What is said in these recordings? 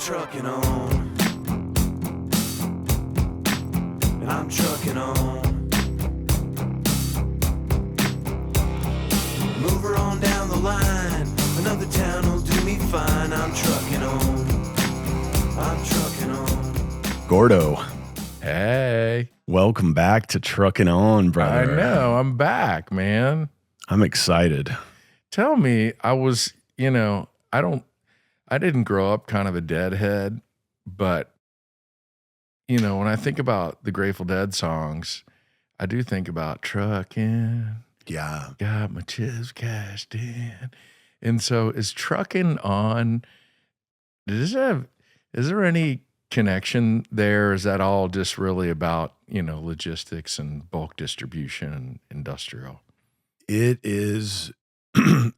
trucking on, and I'm trucking on. Move her on down the line, another town will do me fine. I'm trucking on, I'm trucking on. Gordo, Hey, welcome back to Truckin On, brother. I know. I'm back, man. I'm excited. Tell me, I didn't grow up kind of a deadhead, but, when I think about the Grateful Dead songs, I do think about trucking. Yeah. Got my chips cashed in. And so is Truckin On, is there any connection there? Is that all just really about, logistics and bulk distribution and industrial? It is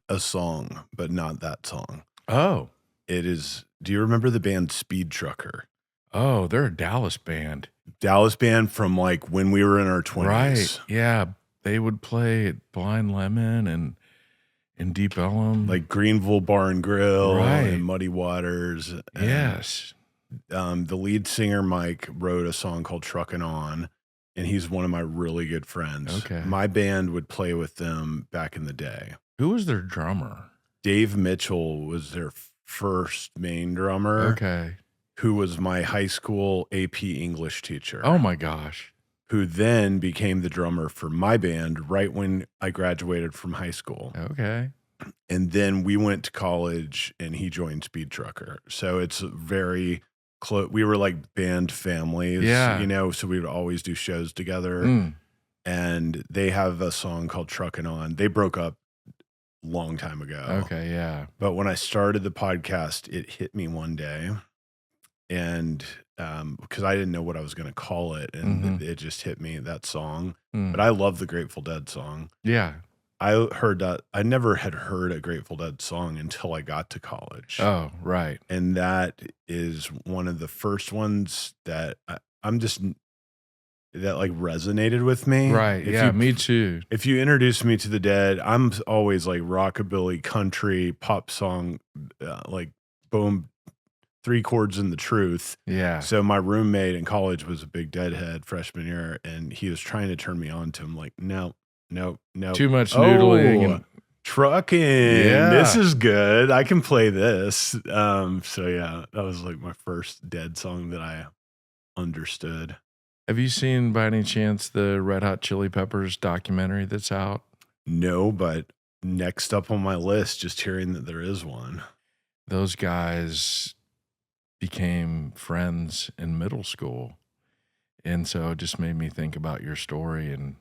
a song, but not that song. Oh. It is. Do you remember the band Speed Trucker? Oh, they're a Dallas band. Dallas band from like when we were in our 20s. Right. Yeah. They would play at Blind Lemon and in Deep Ellum. Like Greenville Bar and Grill Right. and Muddy Waters. And, Yes. the lead singer, Mike, wrote a song called Truckin On, and he's one of my really good friends. Okay. My band would play with them back in the day. Who was their drummer? Dave Mitchell was their first main drummer. Okay. Who was my high school AP English teacher. Oh my gosh. Who then became the drummer for my band right when I graduated from high school. Okay. And then we went to college and he joined Speed Trucker. So it's very close. We were like band families, Yeah. so we would always do shows together. Mm. And they have a song called Truckin' On. They broke up long time ago. Okay. Yeah. But when I started the podcast, it hit me one day. And because I didn't know what I was going to call it, and it just hit me, that song. Mm. But I love the Grateful Dead song. Yeah. I heard that. I never had heard a Grateful Dead song until I got to college. Oh, right. And that is one of the first ones that that like resonated with me. Right. Yeah. Me too. If you introduce me to the Dead, I'm always like rockabilly, country, pop song, like boom, 3 chords in the truth. Yeah. So my roommate in college was a big Deadhead freshman year, and he was trying to turn me on to him. Like, no. Too much noodling. And Trucking. Yeah. This is good. I can play this. So yeah, that was like my first Dead song that I understood. have you seen by any chance the Red Hot Chili Peppers documentary that's out? No, but next up on my list, just hearing that there is one. Those guys became friends in middle school. And so it just made me think about your story and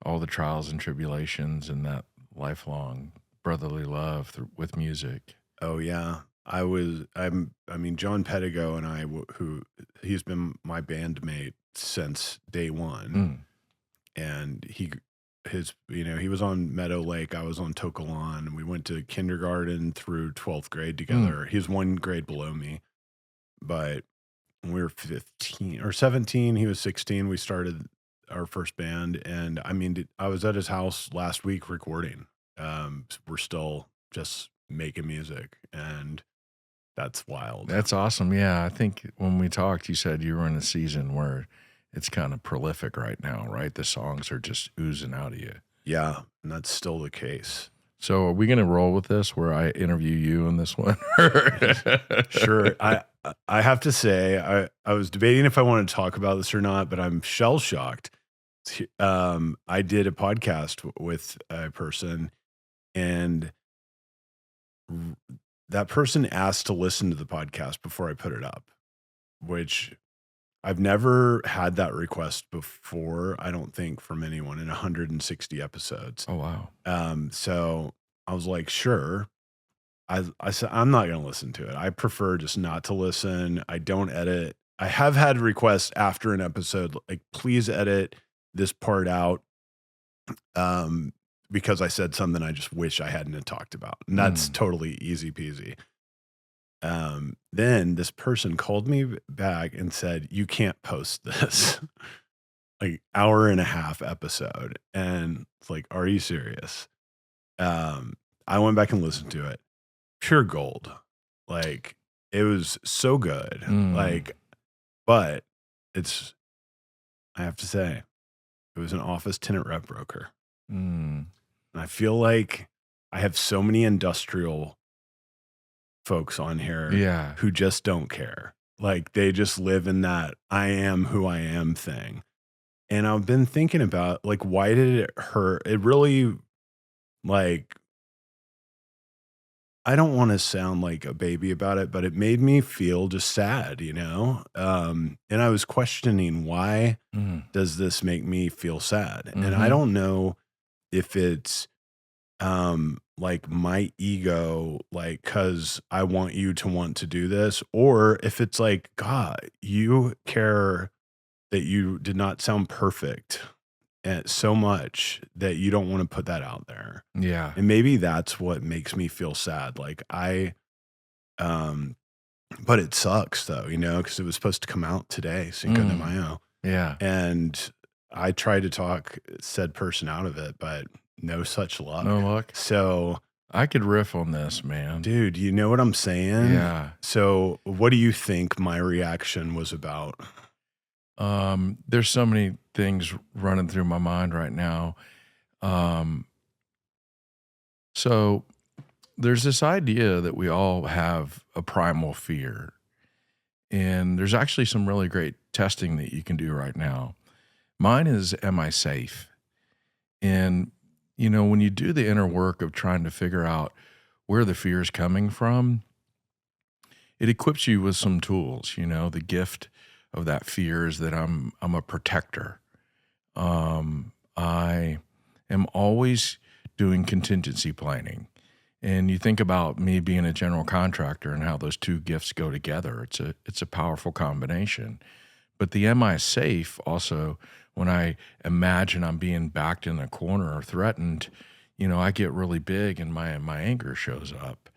all the trials and tribulations and that lifelong brotherly love with music. Oh yeah. I mean, John Pettigo and I, who he's been my bandmate since day one. And he was on Meadow Lake. I was on Tokelon, and we went to kindergarten through 12th grade together. He was 1 grade below me, but when we were 15 or 17, he was 16. We started our first band, and I mean, I was at his house last week recording. We're still just making music, and that's wild. That's awesome. Yeah. I think when we talked, you said you were in a season where it's kind of prolific right now, right? The songs are just oozing out of you. Yeah, and that's still the case. So are we going to roll with this where I interview you in this one? Sure. I have to say, I was debating if I wanted to talk about this or not, but I'm shell-shocked. I did a podcast with a person, and that person asked to listen to the podcast before I put it up, which I've never had that request before, I don't think, from anyone in 160 episodes. Oh, wow. So I was like, sure. I said, I'm not going to listen to it. I prefer just not to listen. I don't edit. I have had requests after an episode, like, please edit this part out. Because I said something I just wish I hadn't talked about. And that's totally easy peasy. Then this person called me back and said, you can't post this like 1.5 hour episode. And it's like, are you serious? I went back and listened to it. Pure gold. Like, it was so good. Like, but I have to say, it was an office tenant rep broker. And I feel like I have so many industrial folks on here who just don't care. Like, they just live in that I am who I am thing. And I've been thinking about, like, why did it hurt? It really, like, I don't want to sound like a baby about it, but it made me feel just sad, you know? And I was questioning, why does this make me feel sad? And I don't know if it's like my ego, like, cause I want you to want to do this, or if it's like, God, you care that you did not sound perfect and so much that you don't want to put that out there. Yeah. And maybe that's what makes me feel sad. Like but it sucks though, you know, because it was supposed to come out today, Cinco de Mayo. Yeah. And I tried to talk said person out of it, but no such luck. No luck. So I could riff on this, man. dude, you know what I'm saying? Yeah. So what do you think my reaction was about? There's so many things running through my mind right now. So there's this idea that we all have a primal fear. And there's actually some really great testing that you can do right now. Mine is, am I safe? And, you know, when you do the inner work of trying to figure out where the fear is coming from, it equips you with some tools. You know, the gift of that fear is that I'm a protector. I am always doing contingency planning. And you think about me being a general contractor and how those two gifts go together. It's a powerful combination. But the am I safe also, when I imagine I'm being backed in a corner or threatened, you know, I get really big and my anger shows up.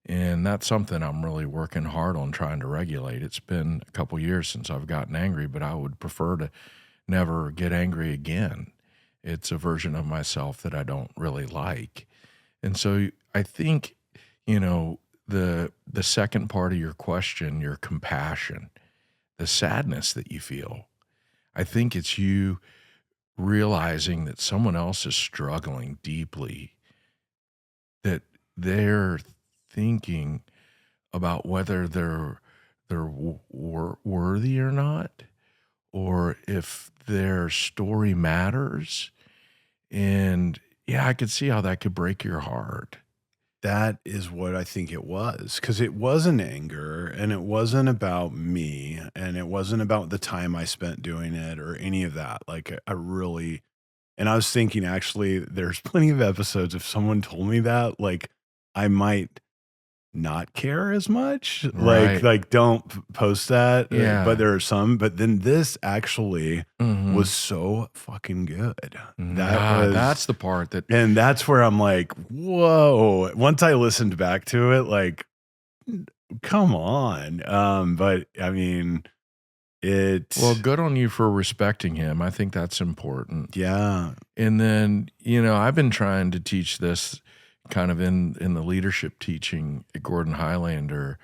And that's something I'm really working hard on trying to regulate. It's been a couple years since I've gotten angry, but I would prefer to never get angry again. It's a version of myself that I don't really like. And so I think, you know, the second part of your question, your compassion, the sadness that you feel, I think it's you realizing that someone else is struggling deeply, that they're thinking about whether they're worthy or not, or if their story matters. And yeah, I could see how that could break your heart. That is what I think it was, because it wasn't anger, and it wasn't about me, and it wasn't about the time I spent doing it or any of that. Like, and I was thinking, actually, there's plenty of episodes, if someone told me that, like, I might not care as much. Right. Like don't post that. Yeah. But there are some, but then this actually was so fucking good. That's the part that, and that's where I'm like, whoa. Once I listened back to it, like, come on. But I mean, well, good on you for respecting him. I think that's important. Yeah. And then, you know, I've been trying to teach this kind of in the leadership teaching at Gordon Highlander,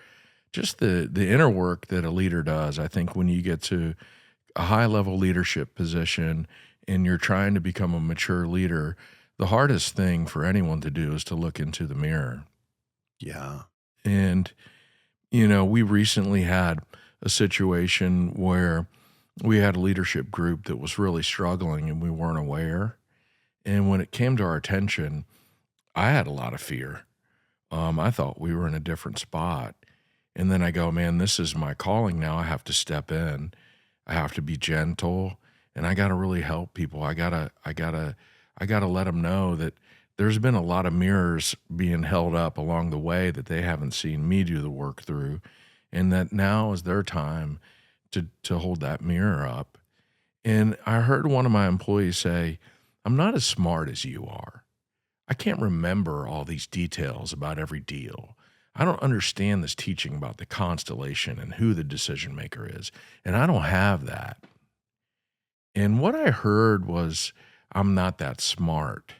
just the inner work that a leader does. I think when you get to a high level leadership position and you're trying to become a mature leader, the hardest thing for anyone to do is to look into the mirror. Yeah. And, you know, we recently had a situation where we had a leadership group that was really struggling and we weren't aware. And when it came to our attention, I had a lot of fear. I thought we were in a different spot. And then I go, man, this is my calling now. I have to step in. I have to be gentle, and I got to really help people. I gotta let them know that there's been a lot of mirrors being held up along the way that they haven't seen me do the work through, and that now is their time to hold that mirror up. And I heard one of my employees say, I'm not as smart as you are. I can't remember all these details about every deal. I don't understand this teaching about the constellation and who the decision maker is. And I don't have that. And what I heard was, I'm not that smart.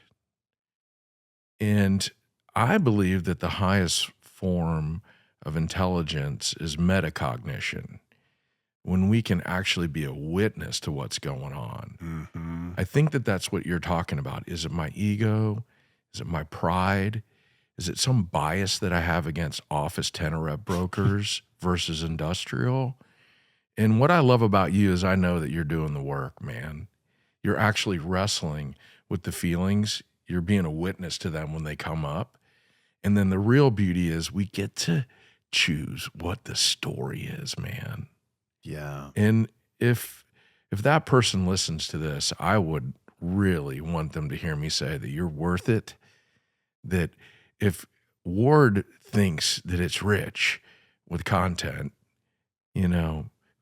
And I believe that the highest form of intelligence is metacognition, when we can actually be a witness to what's going on. Mm-hmm. I think that that's what you're talking about. Is it my ego? Is it my pride? Is it some bias that I have against office tenor rep brokers versus industrial? And what I love about you is I know that you're doing the work, man. You're actually wrestling with the feelings. You're being a witness to them when they come up. And then the real beauty is we get to choose what the story is, man. Yeah. And if that person listens to this, I would really want them to hear me say that you're worth it. That if Ward thinks that it's rich with content,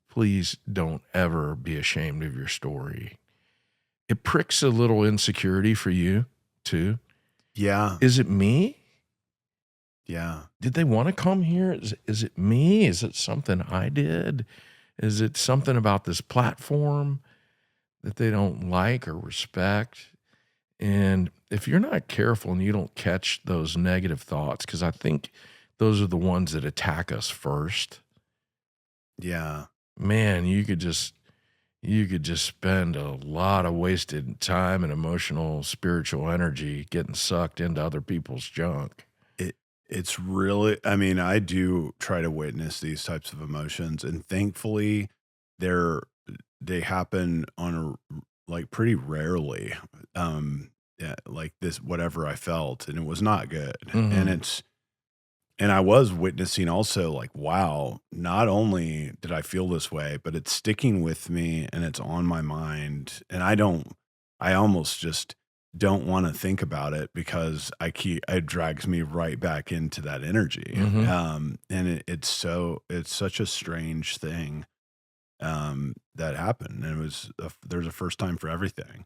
please don't ever be ashamed of your story. It pricks a little insecurity for you too. Yeah. Is it me? Yeah. Did they want to come here? Is it me? Is it something I did? Is it something about this platform that they don't like or respect? And if you're not careful and you don't catch those negative thoughts, because I think those are the ones that attack us first. Yeah. Man, you could just spend a lot of wasted time and emotional, spiritual energy getting sucked into other people's junk. It's really, I mean, I do try to witness these types of emotions, and thankfully they happen on like pretty rarely. Yeah, like this, whatever I felt, and it was not good. Mhm. And I was witnessing also like, wow, not only did I feel this way, but it's sticking with me and it's on my mind. And I almost just don't want to think about it because it drags me right back into that energy. Mhm. And it's such a strange thing, that happened. And there's a first time for everything.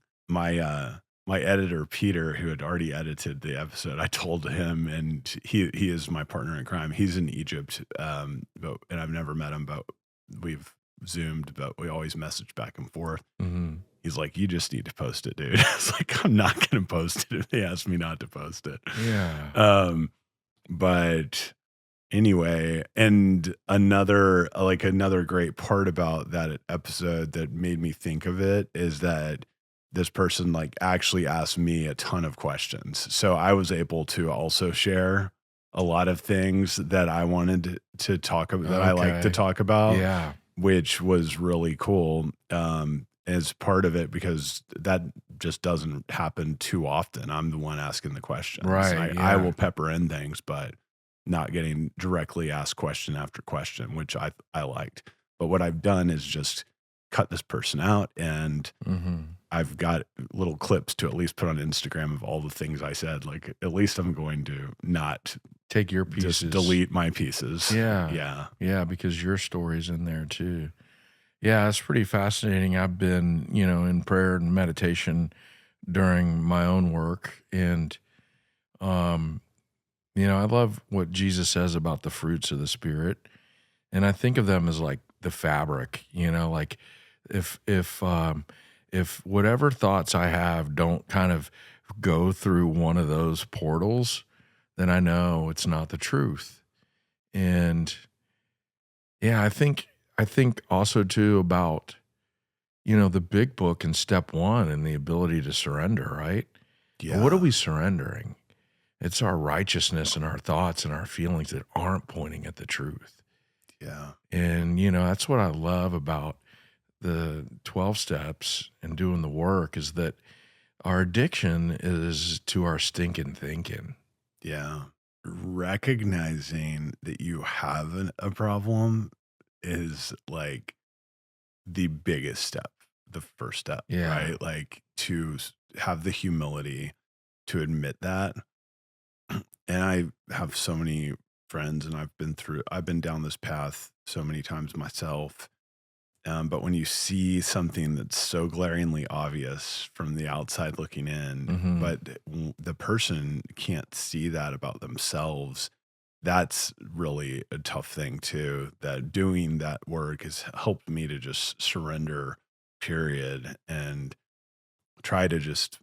My editor, Peter, who had already edited the episode, I told him, and he is my partner in crime. He's in Egypt, and I've never met him, but we've Zoomed, but we always message back and forth. Mhm. He's like, "You just need to post it, dude." I was like, "I'm not going to post it if they ask me not to post it." Yeah. But anyway, and another great part about that episode that made me think of it is that this person like actually asked me a ton of questions. So I was able to also share a lot of things that I wanted to talk about, that I like to Okay. talk about, Yeah. which was really cool, as part of it, because that just doesn't happen too often. I'm the one asking the questions. Right. I Yeah. will pepper in things, but not getting directly asked question after question, which I liked. But what I've done is just cut this person out, and Mhm. I've got little clips to at least put on Instagram of all the things I said. Like, at least I'm going to not Take your pieces. just delete my pieces. Yeah. Yeah. Yeah, because your story's in there too. Yeah, it's pretty fascinating. I've been, in prayer and meditation during my own work. And, I love what Jesus says about the fruits of the Spirit. And I think of them as like the fabric, like if whatever thoughts I have don't kind of go through one of those portals, then I know it's not the truth. And yeah, I think also too about, the big book in step one and the ability to surrender, right? Yeah. But what are we surrendering? It's our righteousness and our thoughts and our feelings that aren't pointing at the truth. Yeah. And, that's what I love about the 12 steps and doing the work is that our addiction is to our stinking thinking. Yeah. Recognizing that you have a problem is like the biggest step, the first step, Yeah. right? Like to have the humility to admit that. And I have so many friends, and I've been down this path so many times myself. But when you see something that's so glaringly obvious from the outside looking in, Mhm. but the person can't see that about themselves, that's really a tough thing too. That doing that work has helped me to just surrender, period, and try to just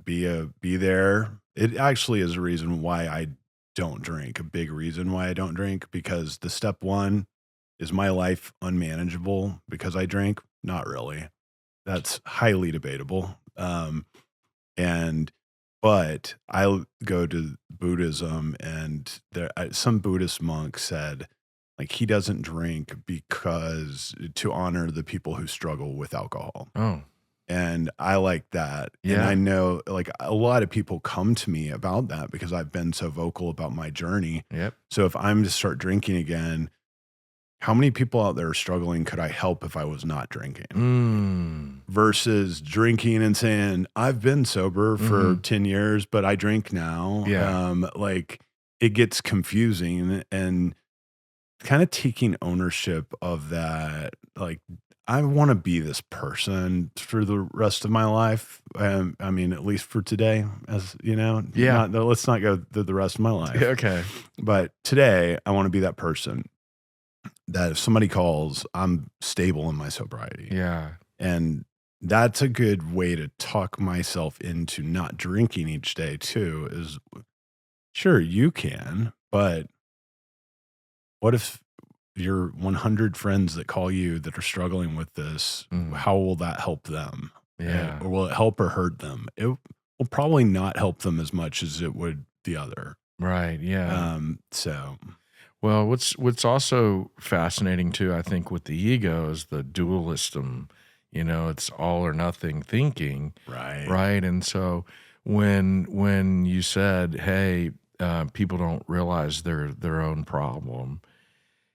be there. It actually is a reason why I don't drink, a big reason why I don't drink, because the step one is my life unmanageable because I drink? Not really. That's highly debatable. But I go to Buddhism, and some Buddhist monk said, like, he doesn't drink because to honor the people who struggle with alcohol. Oh, And I like that. And Yeah. I know, like, a lot of people come to me about that because I've been so vocal about my journey. yep. So if I'm to start drinking again, how many people out there struggling could I help if I was not drinking? Versus drinking and saying, I've been sober for 10 years, but I drink now. Yeah. Like, it gets confusing, and kind of taking ownership of that. Like, I want to be this person for the rest of my life. I mean, at least for today, as you know, Yeah. let's not go the rest of my life. Okay. But today I want to be that person that if somebody calls, I'm stable in my sobriety. Yeah. And that's a good way to talk myself into not drinking each day too, is sure you can, but what if your 100 friends that call you that are struggling with this, how will that help them? Yeah. Or will it help or hurt them? It will probably not help them as much as it would the other. Right. Yeah. So, Well, what's also fascinating too, I think, with the ego is the dualism. You know, it's all or nothing thinking, right. right? And so when you said, "Hey, people don't realize their own problem,"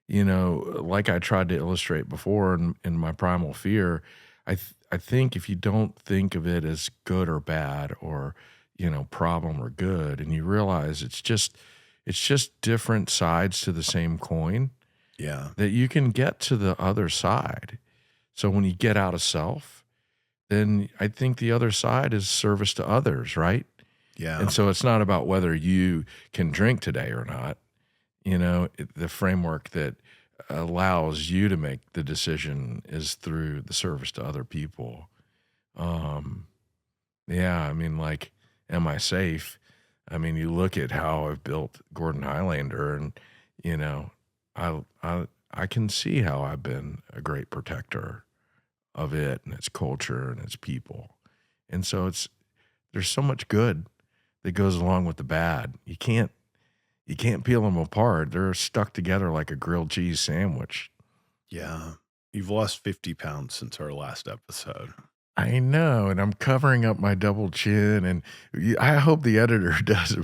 you know, like I tried to illustrate before in my primal fear, I think if you don't think of it as good or bad, or you know, problem or good, and you realize it's just different sides to the same coin, Yeah. that you can get to the other side. So when you get out of self, then I think the other side is service to others, right? Yeah. And so it's not about whether you can drink today or not. You know, the framework that allows you to make the decision is through the service to other people. Yeah, I mean, like, am I safe? I mean, you look at how I've built Gordon Highlander, and you know, I can see how I've been a great protector of it and its culture and its people. And so there's so much good that goes along with the bad. You can't peel them apart. They're stuck together like a grilled cheese sandwich. Yeah. You've lost 50 pounds since our last episode. I know, and I'm covering up my double chin, and I hope the editor does a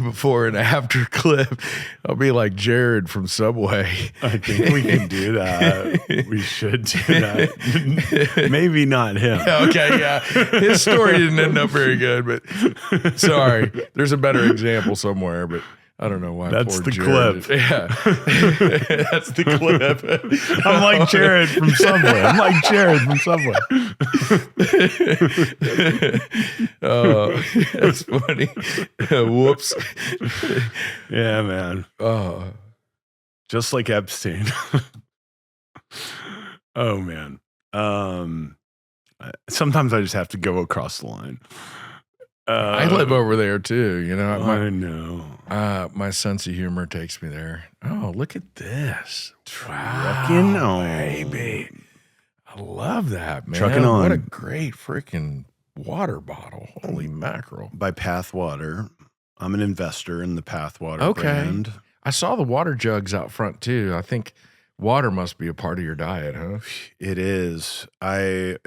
before and after clip. I'll be like Jared from Subway. I think we can do that. We should do that. Maybe not him. Okay, yeah. His story didn't end up very good, but sorry. There's a better example somewhere, but I don't know why. That's the Jared clip. Yeah. That's the clip. I'm like Jared from Subway. Oh, that's funny. Whoops. Yeah, man. Oh, Just like Epstein. Oh, man. Sometimes I just have to go across the line. I live over there too, you know. I know. My sense of humor takes me there. Oh, look at this. Truckin On. Baby. I love that, man. Truckin On. What a great freaking water bottle. Holy mackerel. By Pathwater. I'm an investor in the Pathwater Okay. brand. I saw the water jugs out front too. I think water must be a part of your diet, huh? It is. I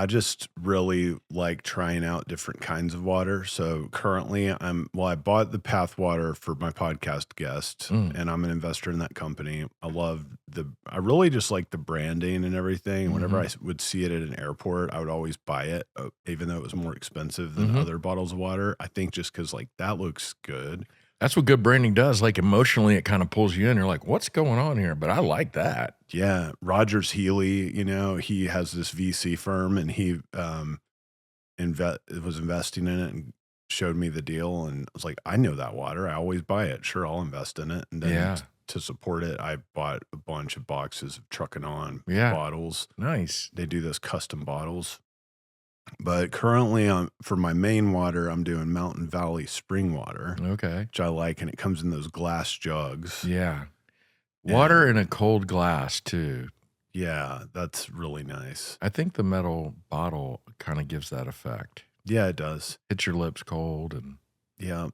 just really like trying out different kinds of water. So currently I bought the Path Water for my podcast guest, and I'm an investor in that company. I really just like the branding and everything. Whenever I would see it at an airport, I would always buy it, even though it was more expensive than other bottles of water. I think just because like that looks good. That's what good branding does. Like emotionally, it kind of pulls you in. You're like, what's going on here? But I like that. Yeah. Rogers Healy, he has this VC firm, and he was investing in it and showed me the deal. And I was like, I know that water. I always buy it. Sure, I'll invest in it. And then to support it, I bought a bunch of boxes of Truckin On bottles. Nice. They do those custom bottles. But currently, for my main water, I'm doing Mountain Valley spring water, Okay. which I like, and it comes in those glass jugs. Yeah. Water And in a cold glass too. yeah, that's really nice. I think the metal bottle kind of gives that effect. Yeah, it does. Hits your lips cold and Yeah.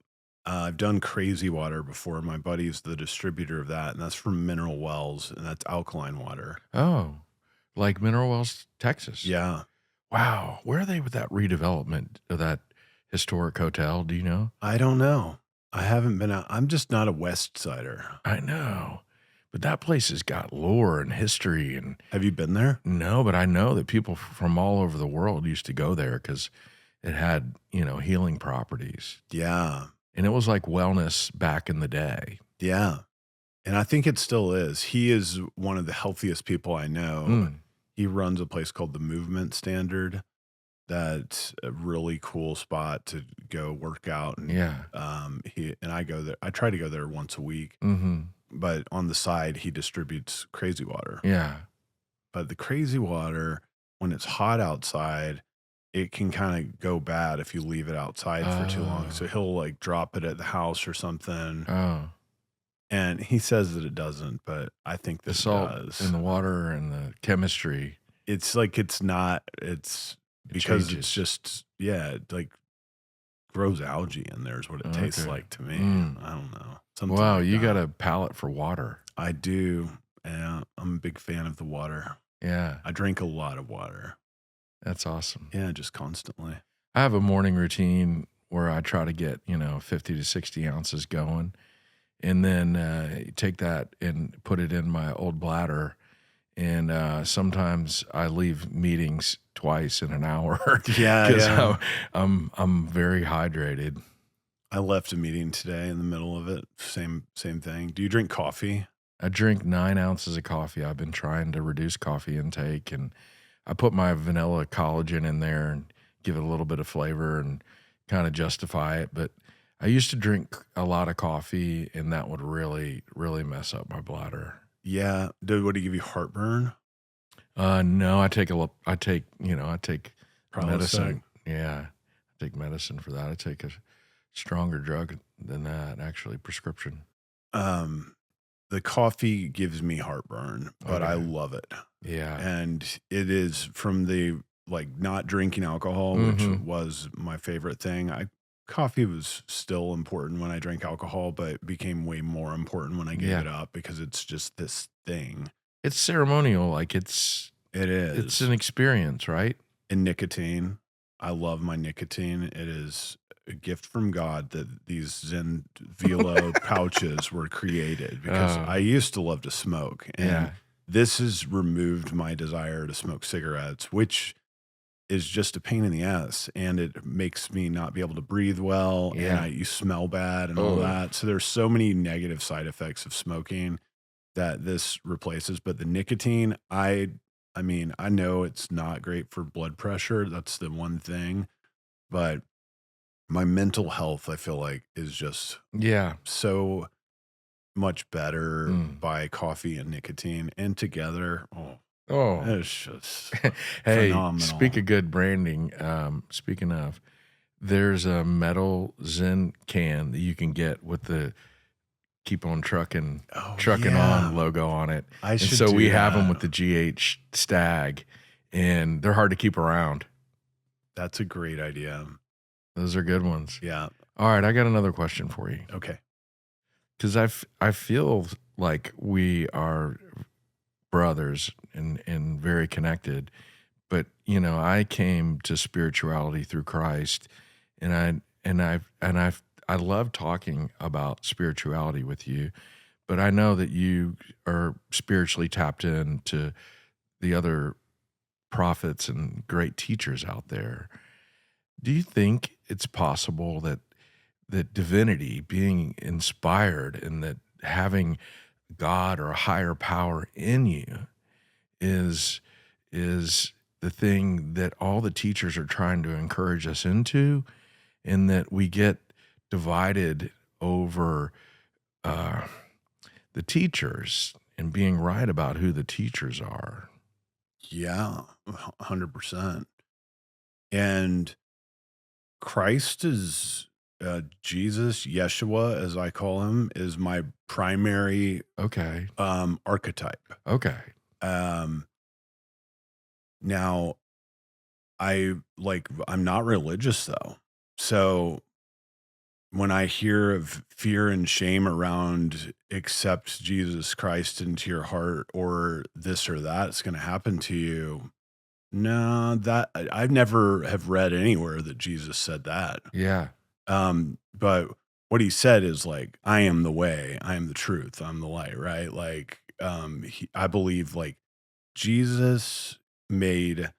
I've done crazy water before. My buddy's the distributor of that, and that's from Mineral Wells, and that's alkaline water. oh, like Mineral Wells, Texas. Yeah. Wow. Where are they with that redevelopment of that historic hotel? Do you know? I don't know. I haven't been out. I'm just not a West Sider. I know. But that place has got lore and history and Have you been there? no, but I know that people from all over the world used to go there because it had, healing properties. Yeah. And it was like wellness back in the day. Yeah. And I think it still is. He is one of the healthiest people I know. Mm. He runs a place called the Movement Standard. That's a really cool spot to go work out. And Yeah. I go there. I try to go there once a week, Mm-hmm. but on the side he distributes crazy water. Yeah. But the crazy water, when it's hot outside, it can kind of go bad if you leave it outside for too long. So he'll like drop it at the house or something. Oh. And he says that it doesn't, but I think The this salt does. in the water and the chemistry. It's like it's not. It's It because changes. it's just it like grows algae in there is what it tastes Okay. like to me. Mm. I don't know. Something Wow, like you that. got a palate for water. I do. Yeah, I'm a big fan of the water. Yeah, I drink a lot of water. that's awesome. Yeah, just constantly. I have a morning routine where I try to get, 50 to 60 ounces going and then take that and put it in my old bladder. And sometimes I leave meetings twice in an hour Yeah, because yeah. I'm very hydrated. I left a meeting today in the middle of it. Same thing. Do you drink coffee? I drink 9 ounces of coffee. I've been trying to reduce coffee intake, and I put my vanilla collagen in there and give it a little bit of flavor and kind of justify it. But I used to drink a lot of coffee, and that would really, really mess up my bladder. Yeah. What do you give you heartburn? No, I take Prilosec? medicine. Yeah, I take medicine for that. I take a stronger drug than that, actually, prescription. The coffee gives me heartburn, but I Okay. love it. Yeah. And it is from the not drinking alcohol, which Mhm. was my favorite thing. Coffee was still important when I drank alcohol, but became way more important when I gave Yeah. it up because it's just this thing. It's ceremonial. Like it's It's an experience, right? and nicotine. I love my nicotine. It is a gift from God that these Zen Velo pouches were created because Oh. I used to love to smoke. And Yeah. this has removed my desire to smoke cigarettes, which is just a pain in the ass. And it makes me not be able to breathe well. Yeah. And you smell bad and all Oh. that. So there's so many negative side effects of smoking that this replaces. But the nicotine, I mean, I know it's not great for blood pressure. That's the one thing. But my mental health, I feel like, is just Yeah. so much better Mm. by coffee and nicotine. And together, Oh. it's just Hey, phenomenal. speak of good branding. Speaking of, there's a metal Zen can that you can get with the Keep On Truckin' On logo on it. I And should so do we have them that. with the GH Stag, and they're hard to keep around. That's a great idea. Those are good ones. Yeah. All right, I got another question for you. Okay. Because I feel like we are brothers and very connected, but I came to spirituality through Christ, and I love talking about spirituality with you, but I know that you are spiritually tapped into the other prophets and great teachers out there. Do you think it's possible that divinity, being inspired and that having God or a higher power in you is the thing that all the teachers are trying to encourage us into, and that we get divided over the teachers and being right about who the teachers are? Yeah. 100%. And Christ is Jesus, Yeshua, as I call him, is my primary Okay. archetype. Okay. Um, Now I'm not religious though. So when I hear of fear and shame around accept Jesus Christ into your heart or this or that, it's going to happen to you. No, I've never have read anywhere that Jesus said that. Yeah. But what he said is like, I am the way, I am the truth, I'm the light, right? Like, I believe like Jesus made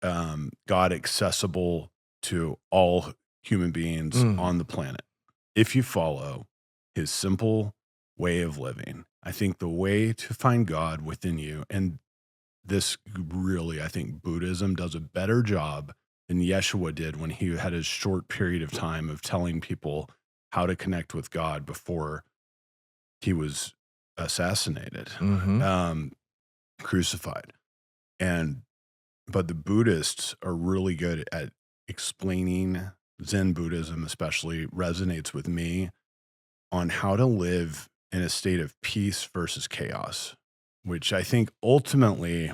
God accessible to all human beings on the planet. If you follow his simple way of living, I think the way to find God within you, and this really, I think Buddhism does a better job than Yeshua did when he had his short period of time of telling people how to connect with God before he was assassinated, crucified. But the Buddhists are really good at explaining. Zen Buddhism especially resonates with me on how to live in a state of peace versus chaos, which I think ultimately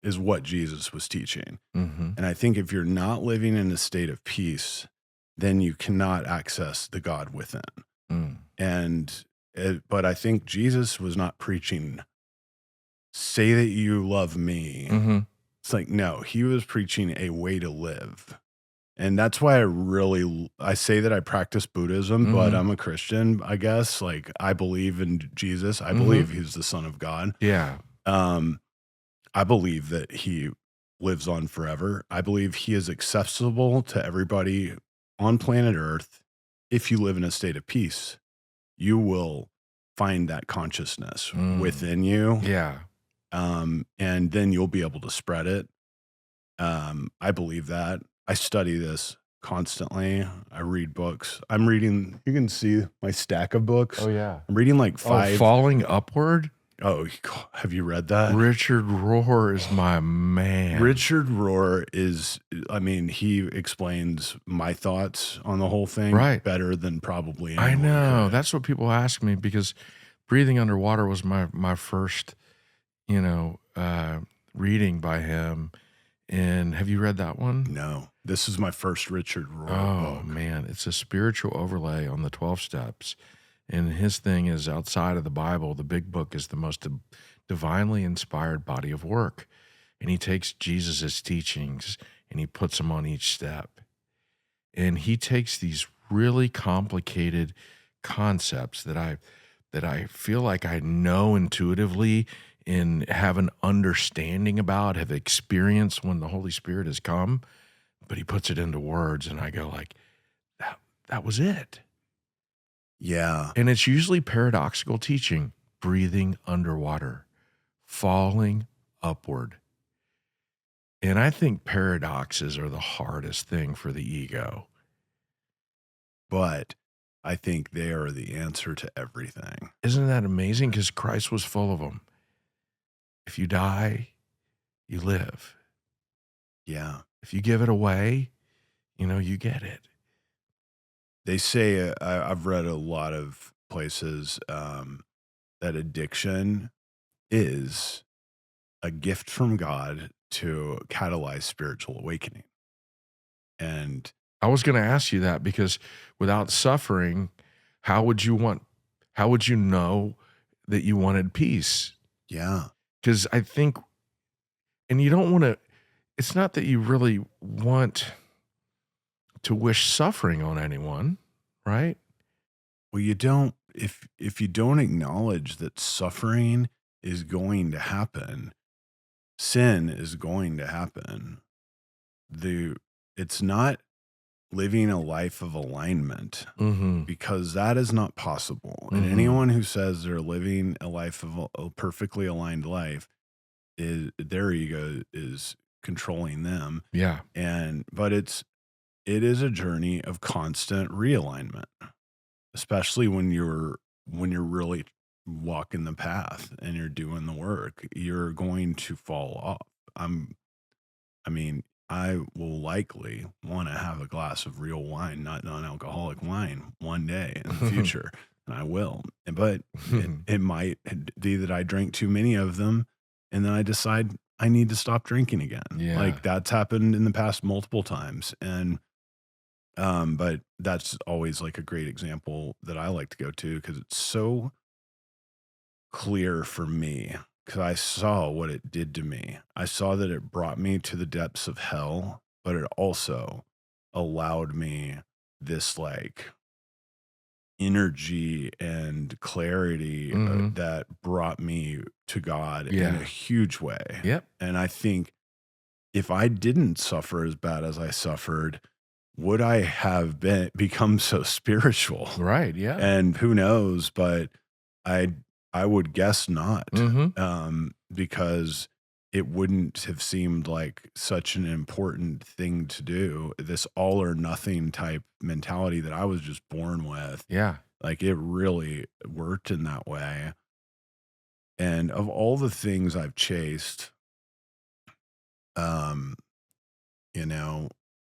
is what Jesus was teaching. And I think if you're not living in a state of peace, then you cannot access the God within. But I think Jesus was not preaching, say that you love me. It's like, no, he was preaching a way to live. And that's why I say that I practice Buddhism, but I'm a Christian, I guess. Like, I believe in Jesus. I believe he's the Son of God. Yeah. I believe that he lives on forever. I believe he is accessible to everybody on planet Earth. If you live in a state of peace, you will find that consciousness within you. Yeah. And then you'll be able to spread it. I believe that. I study this constantly. I read books. You can see my stack of books. Oh, yeah. I'm reading like 5. Falling Upward? Oh, have you read that? Richard Rohr is my man. Richard Rohr he explains my thoughts on the whole thing better than probably anyone I know. could. That's what people ask me, because Breathing Underwater was my first, reading by him. And have you read that one? No. This is my first Richard Rohr book. Oh, man. It's a spiritual overlay on the 12 steps. And his thing is, outside of the Bible, the big book is the most divinely inspired body of work. And he takes Jesus's teachings and he puts them on each step. And he takes these really complicated concepts that I feel like I know intuitively and have an understanding about, have experienced when the Holy Spirit has come, but he puts it into words, and I go like, that was it. Yeah. And it's usually paradoxical teaching: breathing underwater, falling upward. And I think paradoxes are the hardest thing for the ego. But I think they are the answer to everything. Isn't that amazing? Because Christ was full of them. If you die, you live. Yeah. If you give it away, you get it. They say, I've read a lot of places that addiction is a gift from God to catalyze spiritual awakening. And I was going to ask you that, because without suffering, how would you know that you wanted peace? yeah. Because I think, and you don't want to, it's not that you really want to wish suffering on anyone, right? Well, you don't, if you don't acknowledge that suffering is going to happen, sin is going to happen. It's not living a life of alignment, because that is not possible. And anyone who says they're living a life of a perfectly aligned life, their ego is controlling them. Yeah. But it is a journey of constant realignment, especially when you're really walking the path and you're doing the work. You're going to fall off. I will likely want to have a glass of real wine, not non-alcoholic wine, one day in the future, and I will. But it might be that I drink too many of them, and then I decide I need to stop drinking again. Yeah. Like that's happened in the past multiple times, and but that's always like a great example that I like to go to because it's so clear for me because I saw what it did to me. I saw that it brought me to the depths of hell, but it also allowed me this like energy and clarity that brought me to God in a huge way. Yep. And I think if I didn't suffer as bad as I suffered, would I have become so spiritual? Right. Yeah. And who knows, but I would guess not, because it wouldn't have seemed like such an important thing to do. This all or nothing type mentality that I was just born with. Yeah. Like it really worked in that way. And of all the things I've chased, you know,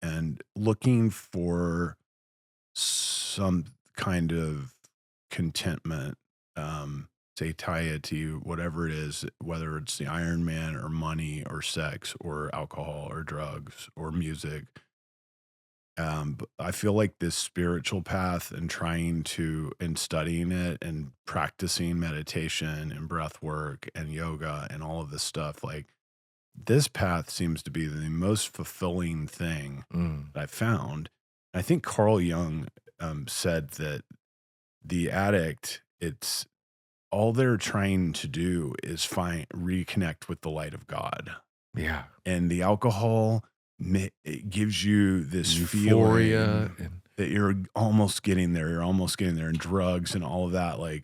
and looking for some kind of contentment, satiety, whatever it is, whether it's the Iron Man or money or sex or alcohol or drugs or music. But I feel like this spiritual path and and studying it and practicing meditation and breath work and yoga and all of this stuff, like this path seems to be the most fulfilling thing that I found. I think Carl Jung said that the addict, it's all they're trying to do is reconnect with the light of God. Yeah. And the alcohol, it gives you this Euphoria feeling that you're almost getting there. You're almost getting there. And drugs and all of that, like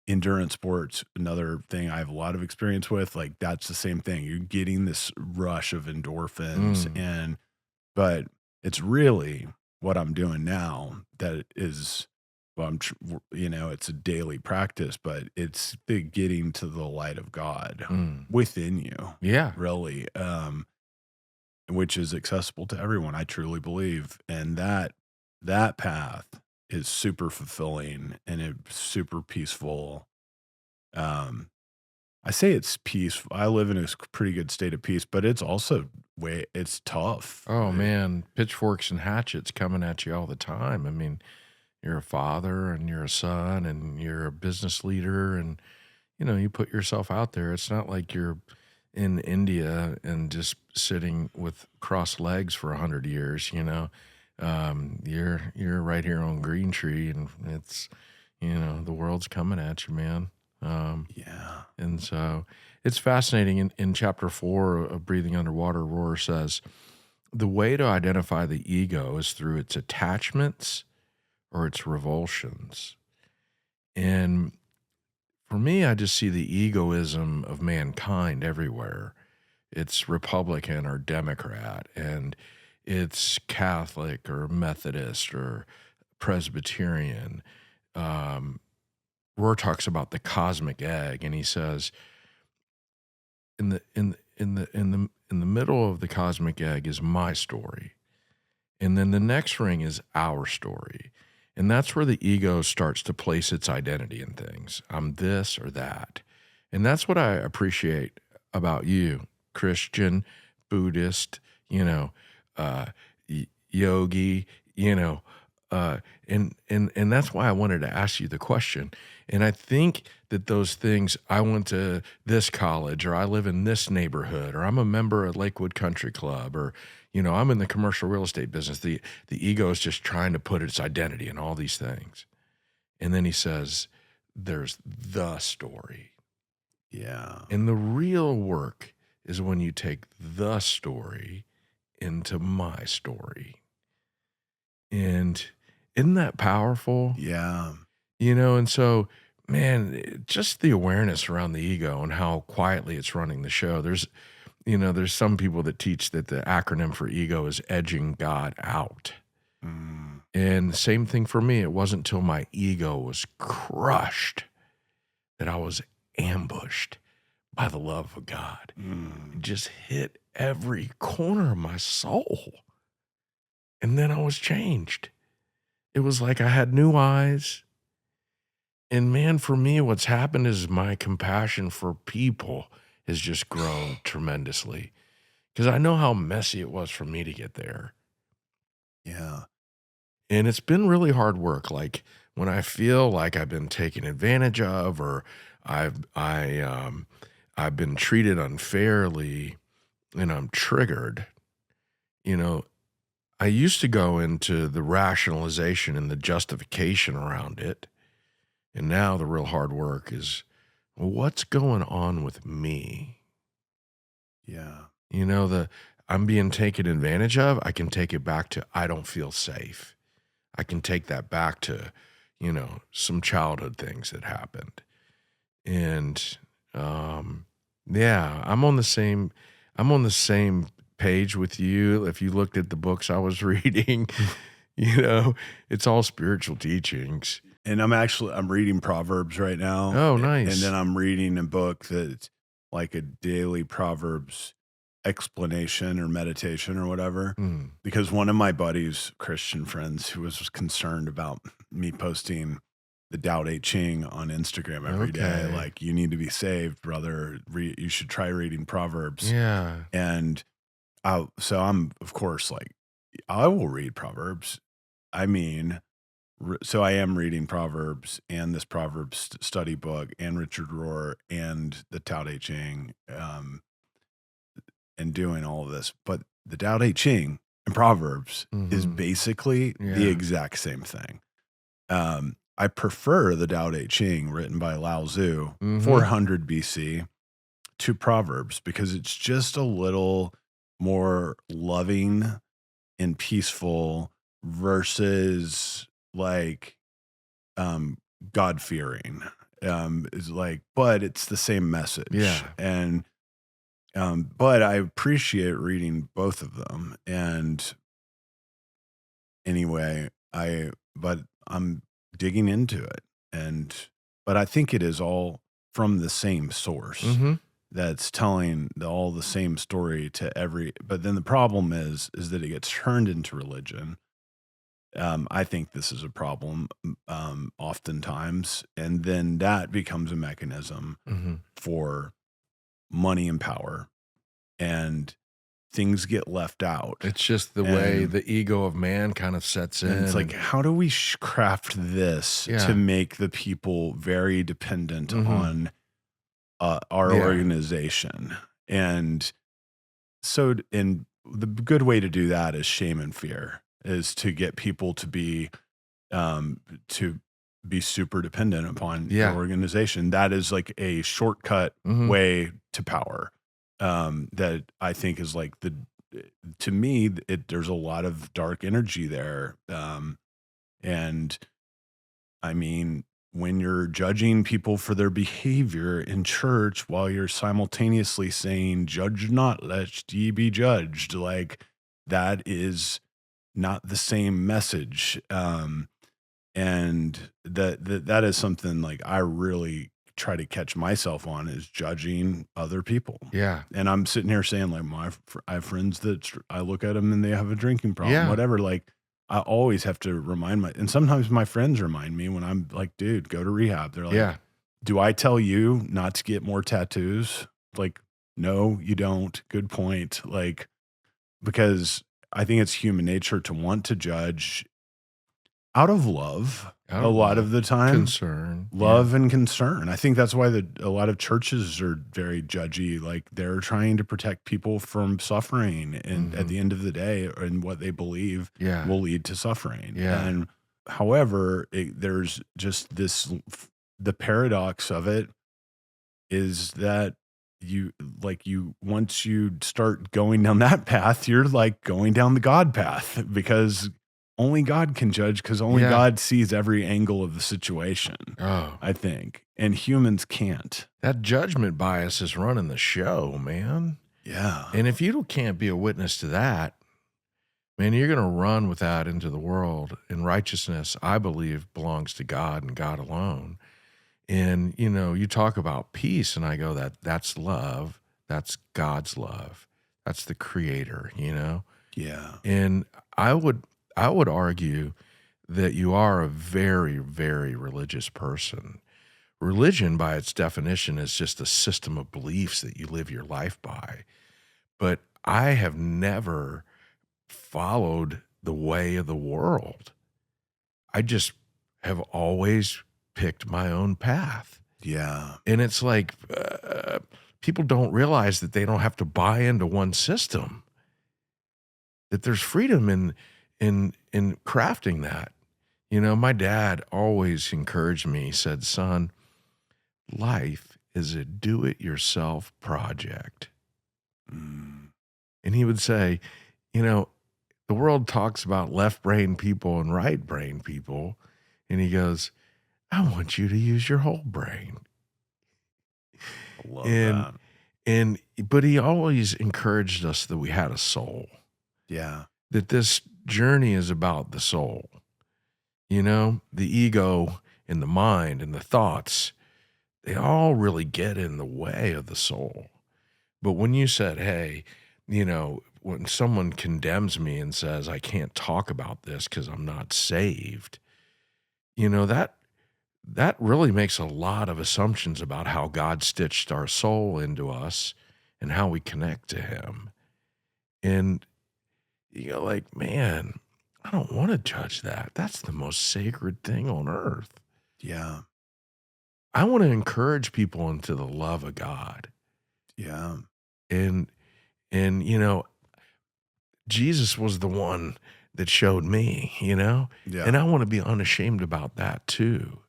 endurance sports, another thing I have a lot of experience with. Like that's the same thing. You're getting this rush of endorphins, but it's really what I'm doing now that is, well, it's a daily practice, but it's the getting to the light of God within you. Yeah. Really. Which is accessible to everyone, I truly believe. And that path is super fulfilling and it's super peaceful. I say it's peaceful. I live in a pretty good state of peace, but it's also it's tough. Oh man, pitchforks and hatchets coming at you all the time. I mean, you're a father and you're a son and you're a business leader and you put yourself out there. It's not like you're in India and just sitting with crossed legs for 100 years, you're right here on Green Tree and it's, the world's coming at you, man. Yeah. And so it's fascinating. In chapter 4 of Breathing Underwater, Rohr says, the way to identify the ego is through its attachments or its revulsions. And for me, I just see the egoism of mankind everywhere. It's Republican or Democrat, and it's Catholic or Methodist or Presbyterian. Rohr talks about the cosmic egg, and he says, in the middle of the cosmic egg is my story, and then the next ring is our story. And that's where the ego starts to place its identity in things. I'm this or that. And that's what I appreciate about you, Christian, Buddhist, yogi, and that's why I wanted to ask you the question. And I think that those things, I went to this college, or I live in this neighborhood, or I'm a member of Lakewood Country Club, or I'm in the commercial real estate business. The ego is just trying to put its identity in all these things. And then he says, there's the story. Yeah. And the real work is when you take the story into my story. And isn't that powerful? Yeah. And so, man, just the awareness around the ego and how quietly it's running the show. There's some people that teach that the acronym for ego is edging God out. And the same thing for me. It wasn't until my ego was crushed that I was ambushed by the love of God. It just hit every corner of my soul. And then I was changed. It was like I had new eyes. And man, for me, what's happened is my compassion for people has just grown tremendously. Because I know how messy it was for me to get there. Yeah. And it's been really hard work. Like when I feel like I've been taken advantage of, or I've been treated unfairly and I'm triggered, you know, I used to go into the rationalization and the justification around it. And now the real hard work is, well, what's going on with me? Yeah. You know, I'm being taken advantage of. I can take it back to, I don't feel safe. I can take that back to, you know, some childhood things that happened. And, yeah, I'm on the same page with you. If you looked at the books I was reading, you know, it's all spiritual teachings. And I'm reading Proverbs right now. Oh, nice. And then I'm reading a book that's like a daily Proverbs explanation or meditation or whatever. Because one of my buddies, Christian friends, who was concerned about me posting the Tao Te Ching on Instagram every day, like, you need to be saved, brother. You should try reading Proverbs. Yeah. And so I'm, of course, like, I will read Proverbs. I mean, so I am reading Proverbs and this Proverbs study book and Richard Rohr and the Tao Te Ching, and doing all of this. But the Tao Te Ching and Proverbs is basically the exact same thing. I prefer the Tao Te Ching written by Lao Tzu, 400 BC, to Proverbs because it's just a little more loving and peaceful versus like God-fearing. Is like, but it's the same message. Yeah. And but I appreciate reading both of them. And anyway, but I'm digging into it. But I think it is all from the same source that's telling all the same story to but then the problem is that it gets turned into religion. I think this is a problem oftentimes. And then that becomes a mechanism for money and power, and things get left out. It's just the way the ego of man kind of sets in. It's like, how do we craft this to make the people very dependent on our organization? And so, and the good way to do that is shame and fear, is to get people to be super dependent upon your organization. That is like a shortcut way to power. That I think is like to me, there's a lot of dark energy there. And I mean, when you're judging people for their behavior in church while you're simultaneously saying, judge not, lest ye be judged, like that is not the same message. And that is something like I really try to catch myself on, is judging other people. Yeah. And I'm sitting here saying, like, I have friends that I look at them and they have a drinking problem, whatever. Like, I always have to remind and sometimes my friends remind me when I'm like, dude, go to rehab. They're like, do I tell you not to get more tattoos? Like, no, you don't. Good point. Like, because I think it's human nature to want to judge out of love a lot of the time. Concern. Love and concern. I think that's why a lot of churches are very judgy. Like, they're trying to protect people from suffering. And at the end of the day, and what they believe will lead to suffering. Yeah. And however, there's just the paradox of it is that once you start going down that path, you're like going down the God path, because only God can judge, because only God sees every angle of the situation. I think. And humans can't. That judgment bias is running the show, man. Yeah. And if you can't be a witness to that, man, you're going to run with that into the world. And righteousness, I believe, belongs to God and God alone. And, you talk about peace, and I go, that's love. That's God's love. That's the creator, you know? Yeah. And I would argue that you are a very, very religious person. Religion, by its definition, is just a system of beliefs that you live your life by. But I have never followed the way of the world. I just have always picked my own path. Yeah. And it's like people don't realize that they don't have to buy into one system, that there's freedom in crafting that. You know, my dad always encouraged me. He said, son, life is a do-it-yourself project. And he would say, you know, the world talks about left brain people and right brain people. And he goes, I want you to use your whole brain. I love that. But he always encouraged us that we had a soul. Yeah. That this journey is about the soul. You know, the ego and the mind and the thoughts, they all really get in the way of the soul. But when you said, hey, you know, when someone condemns me and says, I can't talk about this because I'm not saved, you know, that really makes a lot of assumptions about how God stitched our soul into us and how we connect to him. And you're like, man, I don't want to judge that. That's the most sacred thing on earth. Yeah. I want to encourage people into the love of God. Yeah. And you know, Jesus was the one that showed me, you know? Yeah. And I want to be unashamed about that too.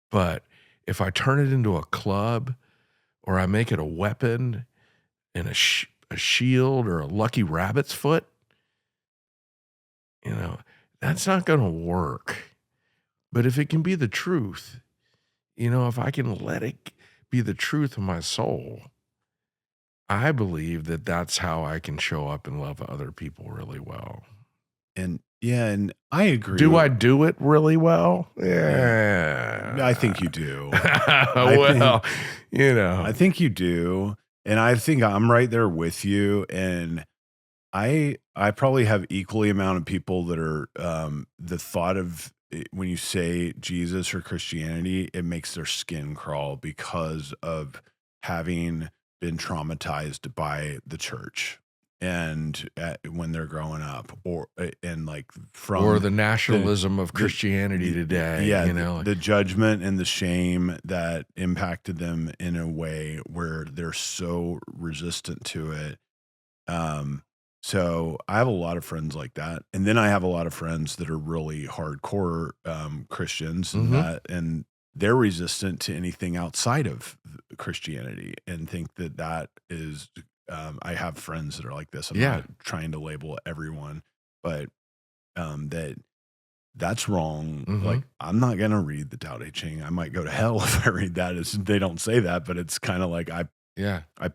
But if I turn it into a club or I make it a weapon and a shield or a lucky rabbit's foot, you know, that's not going to work. But if it can be the truth, you know, if I can let it be the truth of my soul, I believe that that's how I can show up and love other people really well. And yeah, and I agree. Do I do it really well? Yeah. I think you do. You know. I think you do. And I think I'm right there with you. And I probably have equally amount of people that are the thought of when you say Jesus or Christianity, it makes their skin crawl because of having been traumatized by the church and when they're growing up or the nationalism of Christianity today. Yeah. You know, the judgment and the shame that impacted them in a way where they're so resistant to it. So I have a lot of friends like that. And then I have a lot of friends that are really hardcore Christians and they're resistant to anything outside of Christianity and think that is, I have friends that are like this. I'm not trying to label everyone, but that's wrong. Like, I'm not going to read the Tao Te Ching. I might go to hell if I read that. They don't say that, but it's kind of like I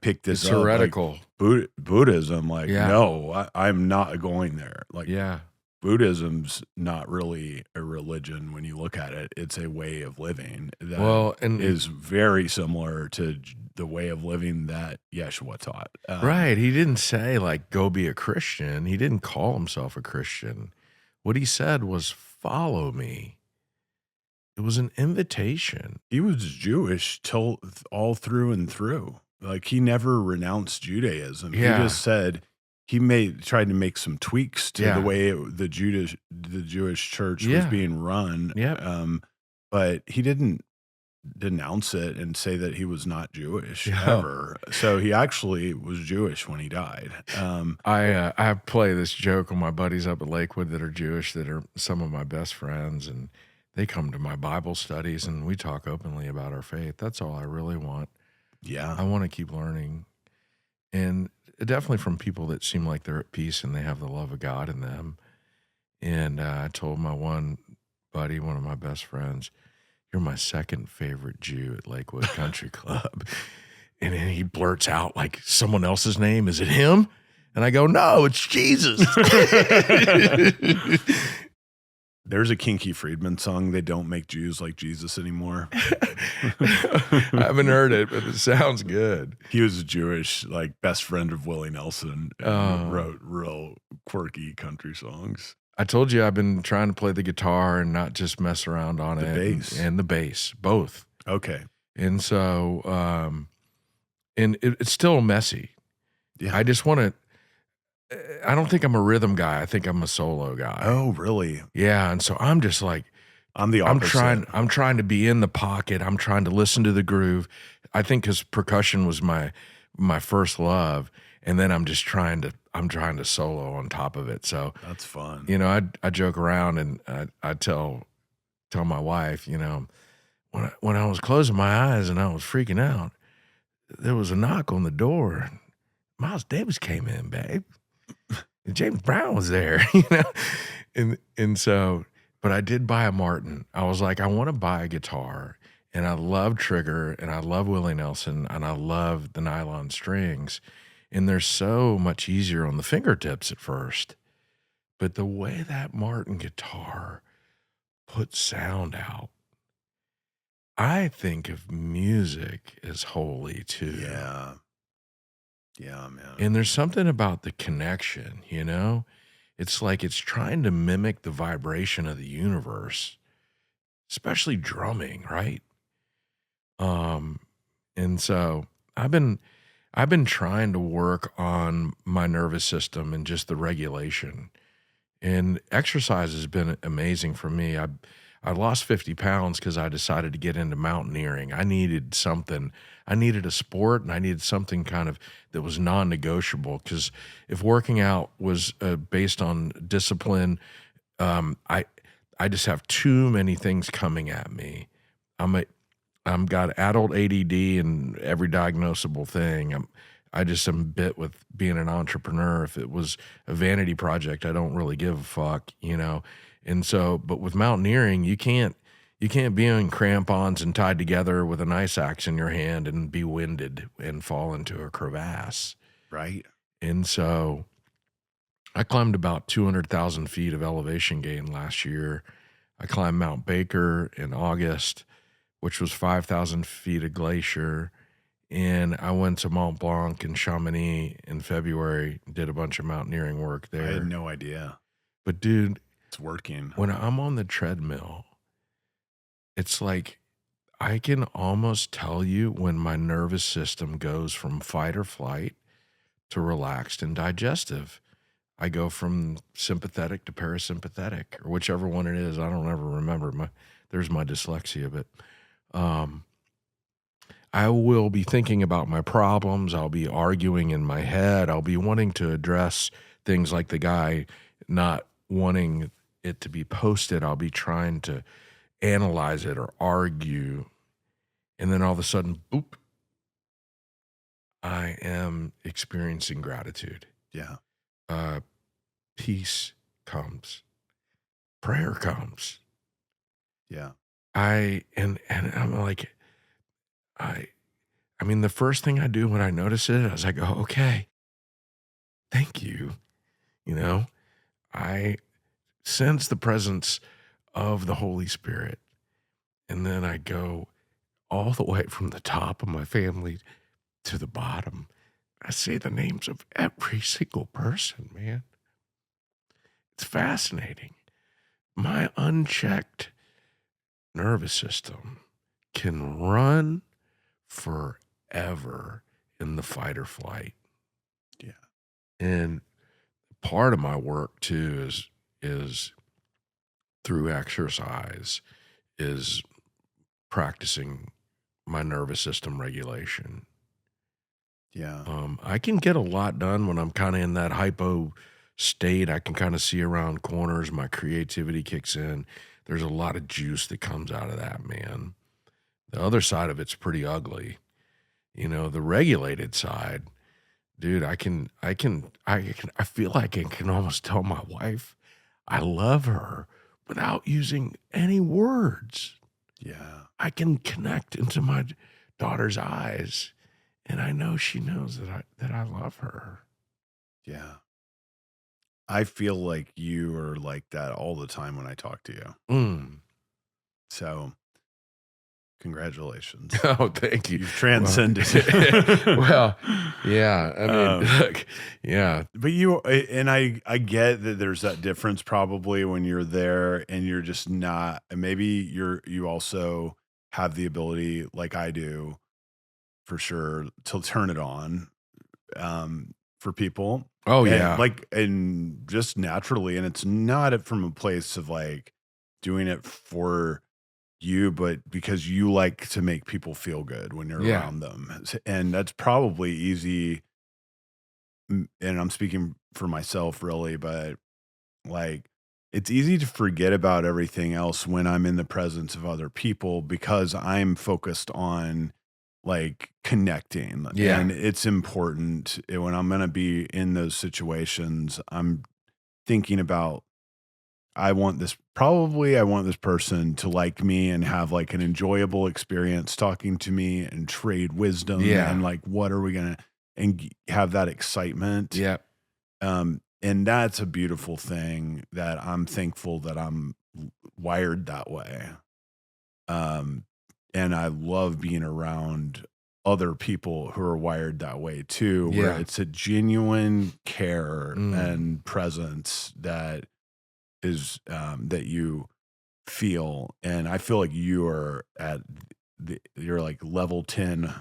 picked this it's up. heretical. Like, Buddhism, no, I'm not going there. Like, Buddhism's not really a religion when you look at it. It's a way of living that is very similar to the way of living that Yeshua taught. Right. He didn't say, like, go be a Christian. He didn't call himself a Christian. What he said was, follow me. It was an invitation. He was Jewish all through and through. Like, he never renounced Judaism. Yeah. He just said he tried to make some tweaks to the way the Jewish church was being run. But he didn't denounce it and say that he was not Jewish ever. So he actually was Jewish when he died. I play this joke on my buddies up at Lakewood that are Jewish, that are some of my best friends, and they come to my Bible studies and we talk openly about our faith. That's all I really want. Yeah. I want to keep learning. And definitely from people that seem like they're at peace and they have the love of God in them. And I told my one buddy, one of my best friends, you're my second favorite Jew at Lakewood Country Club. And then he blurts out like someone else's name. Is it him? And I go, no, it's Jesus. There's a Kinky Friedman song. They don't make Jews like Jesus anymore. I haven't heard it, but it sounds good. He was a Jewish, like, best friend of Willie Nelson and wrote real quirky country songs. I told you I've been trying to play the guitar and not just mess around on The it. bass. And the bass, both. Okay. And so, and it's still messy. Yeah. I just want to, I don't think I'm a rhythm guy. I think I'm a solo guy. Oh, really? Yeah. And so I'm just like, I'm the opposite. I'm trying to be in the pocket. I'm trying to listen to the groove. I think because percussion was my first love. And then I'm trying to solo on top of it. So that's fun. You know, I joke around and I tell my wife, you know, when I was closing my eyes and I was freaking out, there was a knock on the door. Miles Davis came in, babe. And James Brown was there, you know? And so, but I did buy a Martin. I was like, I want to buy a guitar. And I love Trigger and I love Willie Nelson and I love the nylon strings. And they're so much easier on the fingertips at first. But the way that Martin guitar puts sound out, I think of music as holy too. Yeah. Yeah, man. And there's something about the connection, you know? It's like it's trying to mimic the vibration of the universe, especially drumming, right? And so I've been trying to work on my nervous system and just the regulation. And exercise has been amazing for me. I lost 50 pounds because I decided to get into mountaineering. I needed something. I needed a sport, and I needed something kind of that was non-negotiable. Because if working out was based on discipline, I just have too many things coming at me. I'm got adult ADD and every diagnosable thing. I just am bit with being an entrepreneur. If it was a vanity project, I don't really give a fuck, you know? And so, but with mountaineering, you can't be in crampons and tied together with an ice axe in your hand and be winded and fall into a crevasse. Right. And so I climbed about 200,000 feet of elevation gain last year. I climbed Mount Baker in August, which was 5,000 feet of glacier. And I went to Mont Blanc and Chamonix in February, did a bunch of mountaineering work there. I had no idea. But dude, it's working. When I'm on the treadmill, it's like I can almost tell you when my nervous system goes from fight or flight to relaxed and digestive. I go from sympathetic to parasympathetic, or whichever one it is. I don't ever remember. There's my dyslexia, but I will be thinking about my problems. I'll be arguing in my head. I'll be wanting to address things like the guy not wanting it to be posted. I'll be trying to analyze it or argue. And then all of a sudden, boop, I am experiencing gratitude. Yeah. Peace comes. Prayer comes. Yeah. And I'm like, I mean, the first thing I do when I notice it is I go, okay, thank you. You know, I sense the presence of the Holy Spirit. And then I go all the way from the top of my family to the bottom. I say the names of every single person, man. It's fascinating. My unchecked nervous system can run forever in the fight or flight. Yeah. And part of my work too is through exercise, is practicing my nervous system regulation. Yeah. I can get a lot done when I'm kind of in that hypo state. I can kind of see around corners. My creativity kicks in. There's a lot of juice that comes out of that, man. The other side of it's pretty ugly. You know, the regulated side, dude, I feel like I can almost tell my wife I love her without using any words. Yeah. I can connect into my daughter's eyes, and I know she knows that I love her. Yeah. I feel like you are like that all the time when I talk to you. Mm. So congratulations. Oh, thank you. You've transcended. Well, yeah. I mean, look, yeah. But I get that there's that difference probably when you're there and you're just not, and maybe you also have the ability, like I do, for sure, to turn it on for people. Oh, And yeah. and just naturally, and it's not from a place of like doing it for you, but because you like to make people feel good when you're Yeah. around them. And that's probably easy. And I'm speaking for myself really, but like it's easy to forget about everything else when I'm in the presence of other people because I'm focused on like connecting. Yeah. And it's important when I'm going to be in those situations. I'm thinking about I want this person to like me and have like an enjoyable experience talking to me and trade wisdom Yeah. and like what are we gonna and have that excitement. Yeah. And that's a beautiful thing that I'm thankful that I'm wired that way. And I love being around other people who are wired that way too, where Yeah. it's a genuine care Mm. and presence that is that you feel. And I feel like you are you're like level 10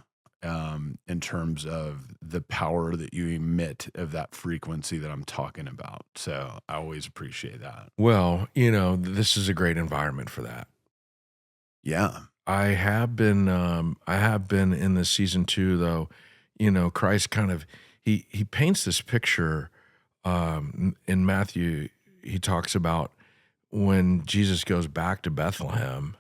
in terms of the power that you emit of that frequency that I'm talking about. So I always appreciate that. Well, this is a great environment for that. Yeah. I have been in this season 2 though. Christ kind of he paints this picture in Matthew. He talks about when Jesus goes back to Bethlehem,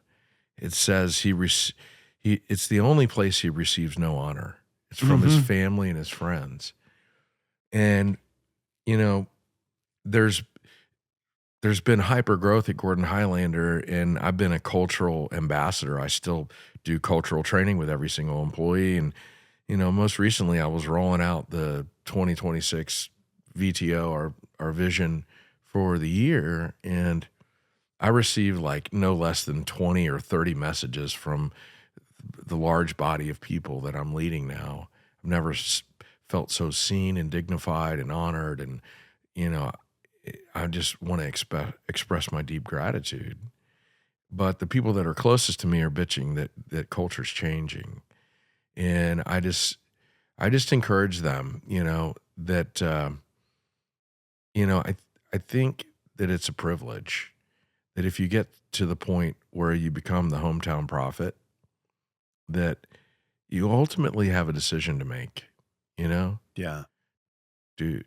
it says it's the only place he receives no honor. It's from his family and his friends. And there's been hyper growth at Gordon Highlander, and I've been a cultural ambassador. I still do cultural training with every single employee. And, most recently I was rolling out the 2026 VTO, our vision for the year. And I received like no less than 20 or 30 messages from the large body of people that I'm leading now. I've never felt so seen and dignified and honored. And, I just want to express my deep gratitude. But the people that are closest to me are bitching that culture's changing. And I just encourage them, that, I think that it's a privilege that if you get to the point where you become the hometown prophet, that you ultimately have a decision to make, Yeah. Do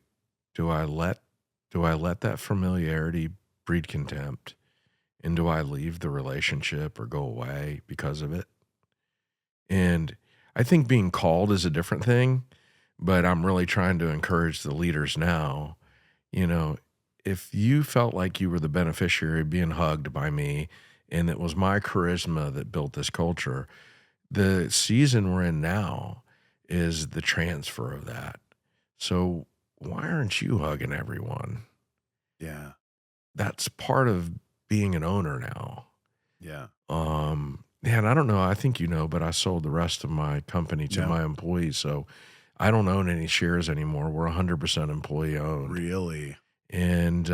I let that familiarity breed contempt? And do I leave the relationship or go away because of it? And I think being called is a different thing, but I'm really trying to encourage the leaders now, if you felt like you were the beneficiary being hugged by me and it was my charisma that built this culture, the season we're in now is the transfer of that. So why aren't you hugging everyone? Yeah. That's part of being an owner now. Yeah. And I don't know, I think but I sold the rest of my company to my employees, so I don't own any shares anymore. We're 100% employee owned. Really? And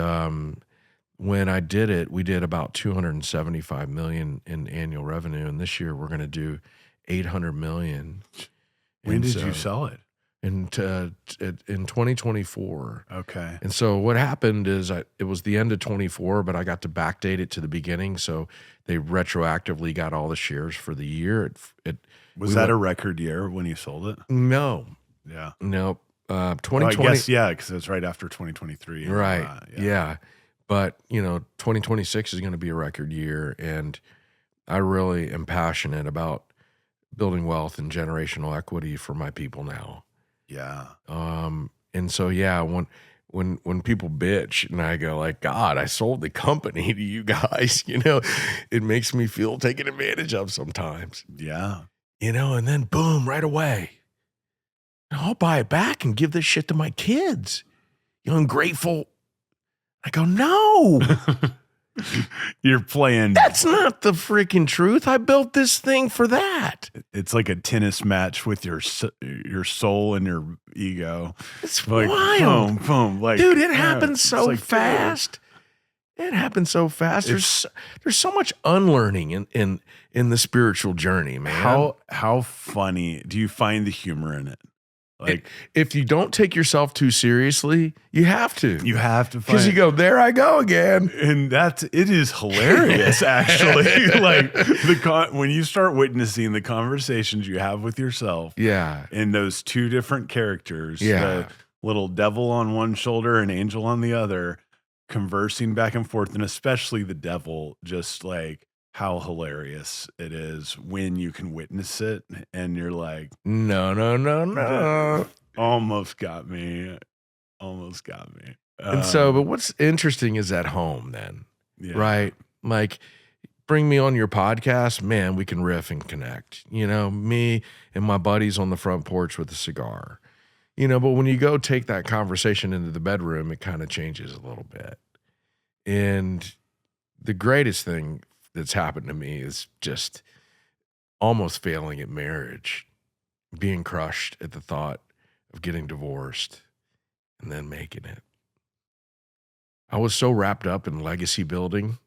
when I did it, we did about $275 million in annual revenue, and this year we're going to do $800 million. When did you sell it? In 2024. Okay. And so what happened is it was the end of 24, but I got to backdate it to the beginning, so they retroactively got all the shares for the year. Was that a record year when you sold it? No. Yeah. No. 2020. Well, I guess, yeah, because it's right after 2023. Right. Yeah. But, 2026 is going to be a record year, and I really am passionate about building wealth and generational equity for my people now. Yeah. And so, yeah, when people bitch and I go like, God, I sold the company to you guys, it makes me feel taken advantage of sometimes. Yeah. And then boom, right away, I'll buy it back and give this shit to my kids. Ungrateful I go, no, You're playing. that's not the freaking truth. I built this thing for that. It's like a tennis match with your soul and your ego. It's like wild. boom, boom. Like, dude, it happens so like, fast. It happens so fast. There's so much unlearning in the spiritual journey, man. How funny do you find the humor in it? Like, if you don't take yourself too seriously, you have to. You have to, because you go, there I go again, and it is hilarious. Actually, like when you start witnessing the conversations you have with yourself, in those two different characters, the little devil on one shoulder and angel on the other, conversing back and forth, and especially the devil, just like how hilarious it is when you can witness it and you're like, no. Almost got me. And so, but what's interesting is at home then, right? Like, bring me on your podcast, man, we can riff and connect, me and my buddies on the front porch with a cigar, but when you go take that conversation into the bedroom, it kind of changes a little bit. And the greatest thing that's happened to me is just almost failing at marriage, being crushed at the thought of getting divorced and then making it. I was so wrapped up in legacy building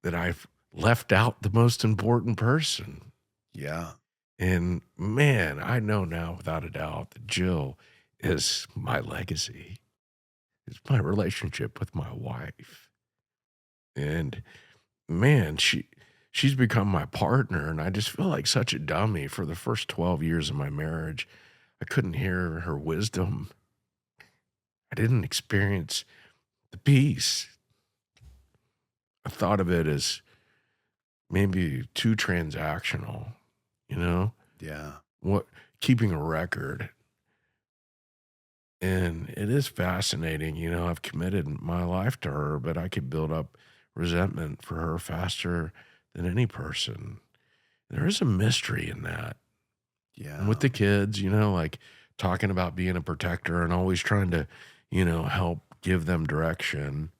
that I've left out the most important person. Yeah. And man, I know now without a doubt that Jill is my legacy. It's my relationship with my wife. And man, she's become my partner, and I just feel like such a dummy. For the first 12 years of my marriage, I couldn't hear her wisdom. I didn't experience the peace. I thought of it as maybe too transactional, Yeah. Keeping a record. And it is fascinating, I've committed my life to her, but I could build up resentment for her faster than any person. There is a mystery in that. Yeah. And with the kids, like talking about being a protector and always trying to, help give them direction.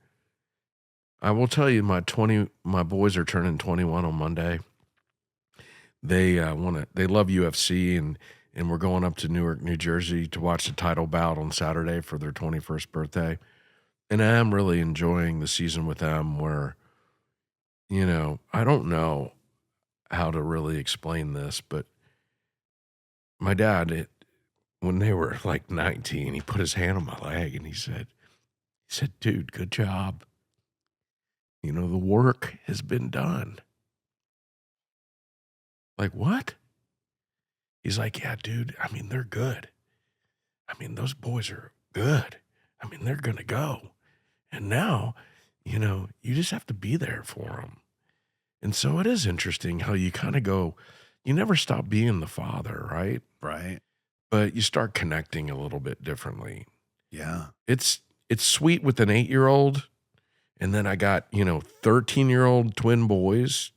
I will tell you, my boys are turning 21 on Monday. They love UFC, and we're going up to Newark, New Jersey to watch the title bout on Saturday for their 21st birthday. And I am really enjoying the season with them where, I don't know how to really explain this, but my dad, when they were like 19, he put his hand on my leg and he said, dude, good job. The work has been done. Like, what? He's like, yeah, dude, they're good. Those boys are good. They're going to go. And now, you just have to be there for them. And so it is interesting how you kind of go, you never stop being the father, right? Right. But you start connecting a little bit differently. Yeah. It's sweet with an 8-year-old. And then I got, 13-year-old twin boys.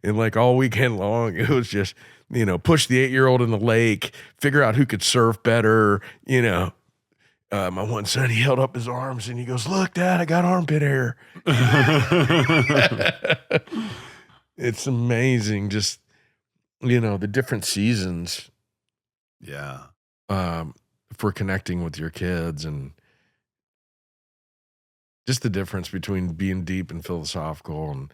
And like all weekend long, it was just, push the 8-year-old in the lake, figure out who could surf better. My one son, he held up his arms and he goes, look, Dad, I got armpit hair. It's amazing. Just, the different seasons. Yeah. For connecting with your kids, and just the difference between being deep and philosophical, and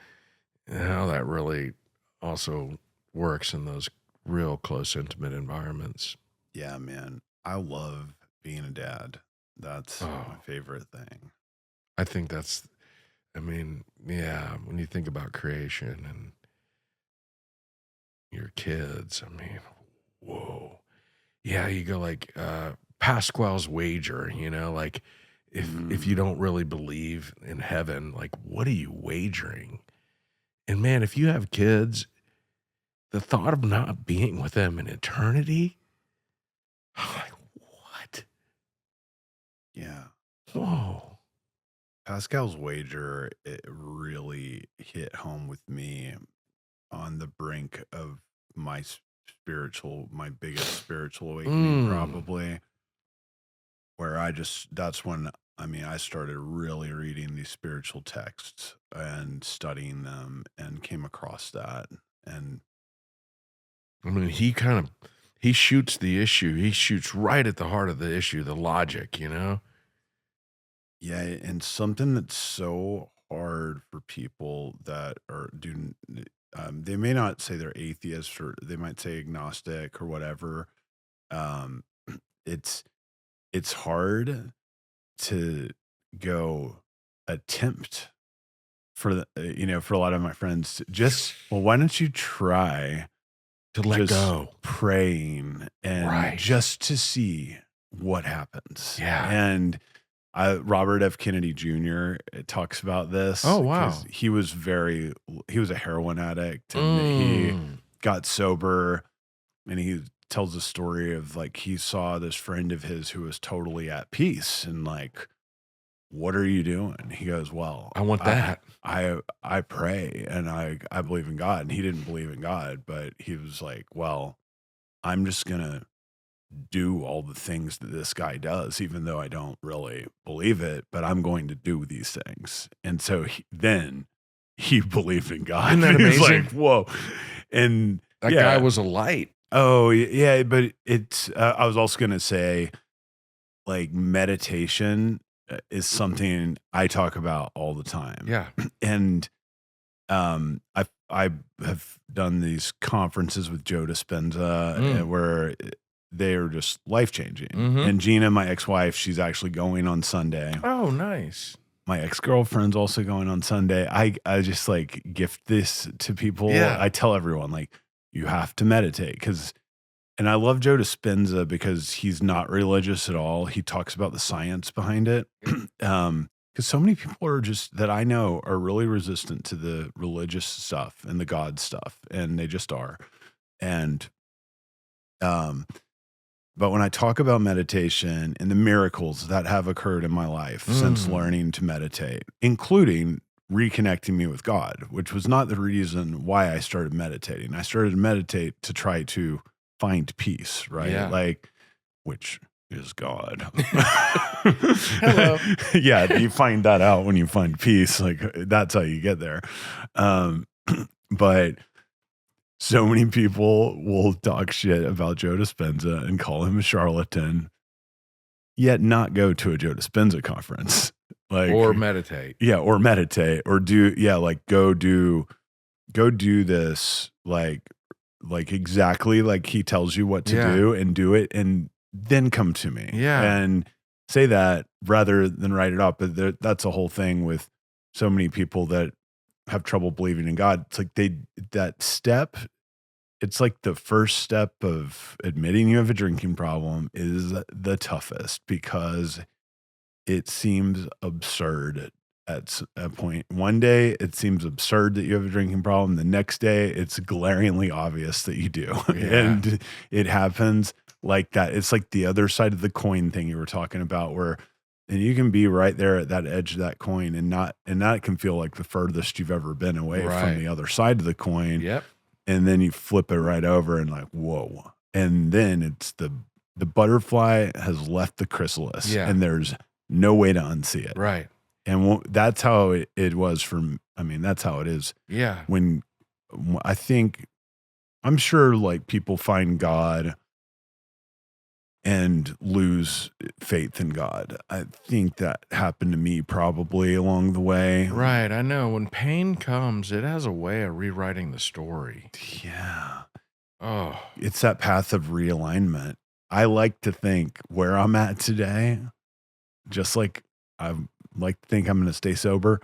how that really also works in those real close, intimate environments. Yeah, man. I love being a dad. That's my favorite thing. I think that's, when you think about creation and your kids, whoa. Yeah, you go like Pasquale's wager, like if you don't really believe in heaven, like what are you wagering? And man, if you have kids, the thought of not being with them in eternity, I'm like, what? Yeah. Whoa. Pascal's wager, it really hit home with me on the brink of my biggest spiritual awakening, probably, where that's when I mean, I started really reading these spiritual texts and studying them and came across that. And I mean, he shoots the issue. He shoots right at the heart of the issue, the logic, you know? yeah, and something that's so hard for people that they may not say they're atheists or they might say agnostic or whatever. Um, it's it's hard to go attempt for for a lot of my friends to just, well, why don't you try To let just go. praying and Right. just to see what happens. Yeah. And Robert F. Kennedy Jr. talks about this. Oh, wow. 'cause he was a heroin addict and he got sober, and he tells a story of like he saw this friend of his who was totally at peace and like, what are you doing? He goes, well, I want that. I pray and I believe in God. And he didn't believe in God, but he was like, well, I'm just gonna do all the things that this guy does, even though I don't really believe it, but I'm going to do these things. And so then he believed in God. Isn't that He was amazing? like, whoa. And That yeah. guy was a light. Oh, yeah, but it's I was also going to say like meditation is something I talk about all the time. Yeah. And I have done these conferences with Joe Dispenza where they are just life-changing. Mhm. And Gina, my ex-wife, she's actually going on Sunday. Oh, nice. My ex-girlfriend's also going on Sunday. I just like gift this to people. Yeah. I tell everyone like, you have to meditate and I love Joe Dispenza because he's not religious at all. He talks about the science behind it. Because so many people are just that I know are really resistant to the religious stuff and the God stuff, and they just are. And but when I talk about meditation and the miracles that have occurred in my life since learning to meditate, including reconnecting me with God, which was not the reason why I started meditating. I started to meditate to try to find peace, right? Yeah. Like, which is God. Hello. Yeah, you find that out when you find peace. Like, that's how you get there. But so many people will talk shit about Joe Dispenza and call him a charlatan, yet not go to a Joe Dispenza conference. Like, Or meditate. yeah, or meditate, or go do this, like exactly like he tells you what to do and do it, and then come to me. Yeah. And say that rather than write it up. But that's a whole thing with so many people that have trouble believing in God. It's like that step, it's like the first step of admitting you have a drinking problem is the toughest because it seems absurd at a point. One day it seems absurd that you have a drinking problem. The next day it's glaringly obvious that you do. Yeah. And it happens like that. It's like the other side of the coin thing you were talking about where, and you can be right there at that edge of that coin and that can feel like the furthest you've ever been away from the other side of the coin. Yep. And then you flip it right over and like, whoa. And then it's the butterfly has left the chrysalis and there's no way to unsee it. Right. And that's how it was that's how it is. Yeah. When I'm sure like people find God and lose faith in God. I think that happened to me probably along the way. Right. I know when pain comes, it has a way of rewriting the story. Yeah. Oh, It's that path of realignment. I like to think where I'm at today, just like I like to think I'm going to stay sober.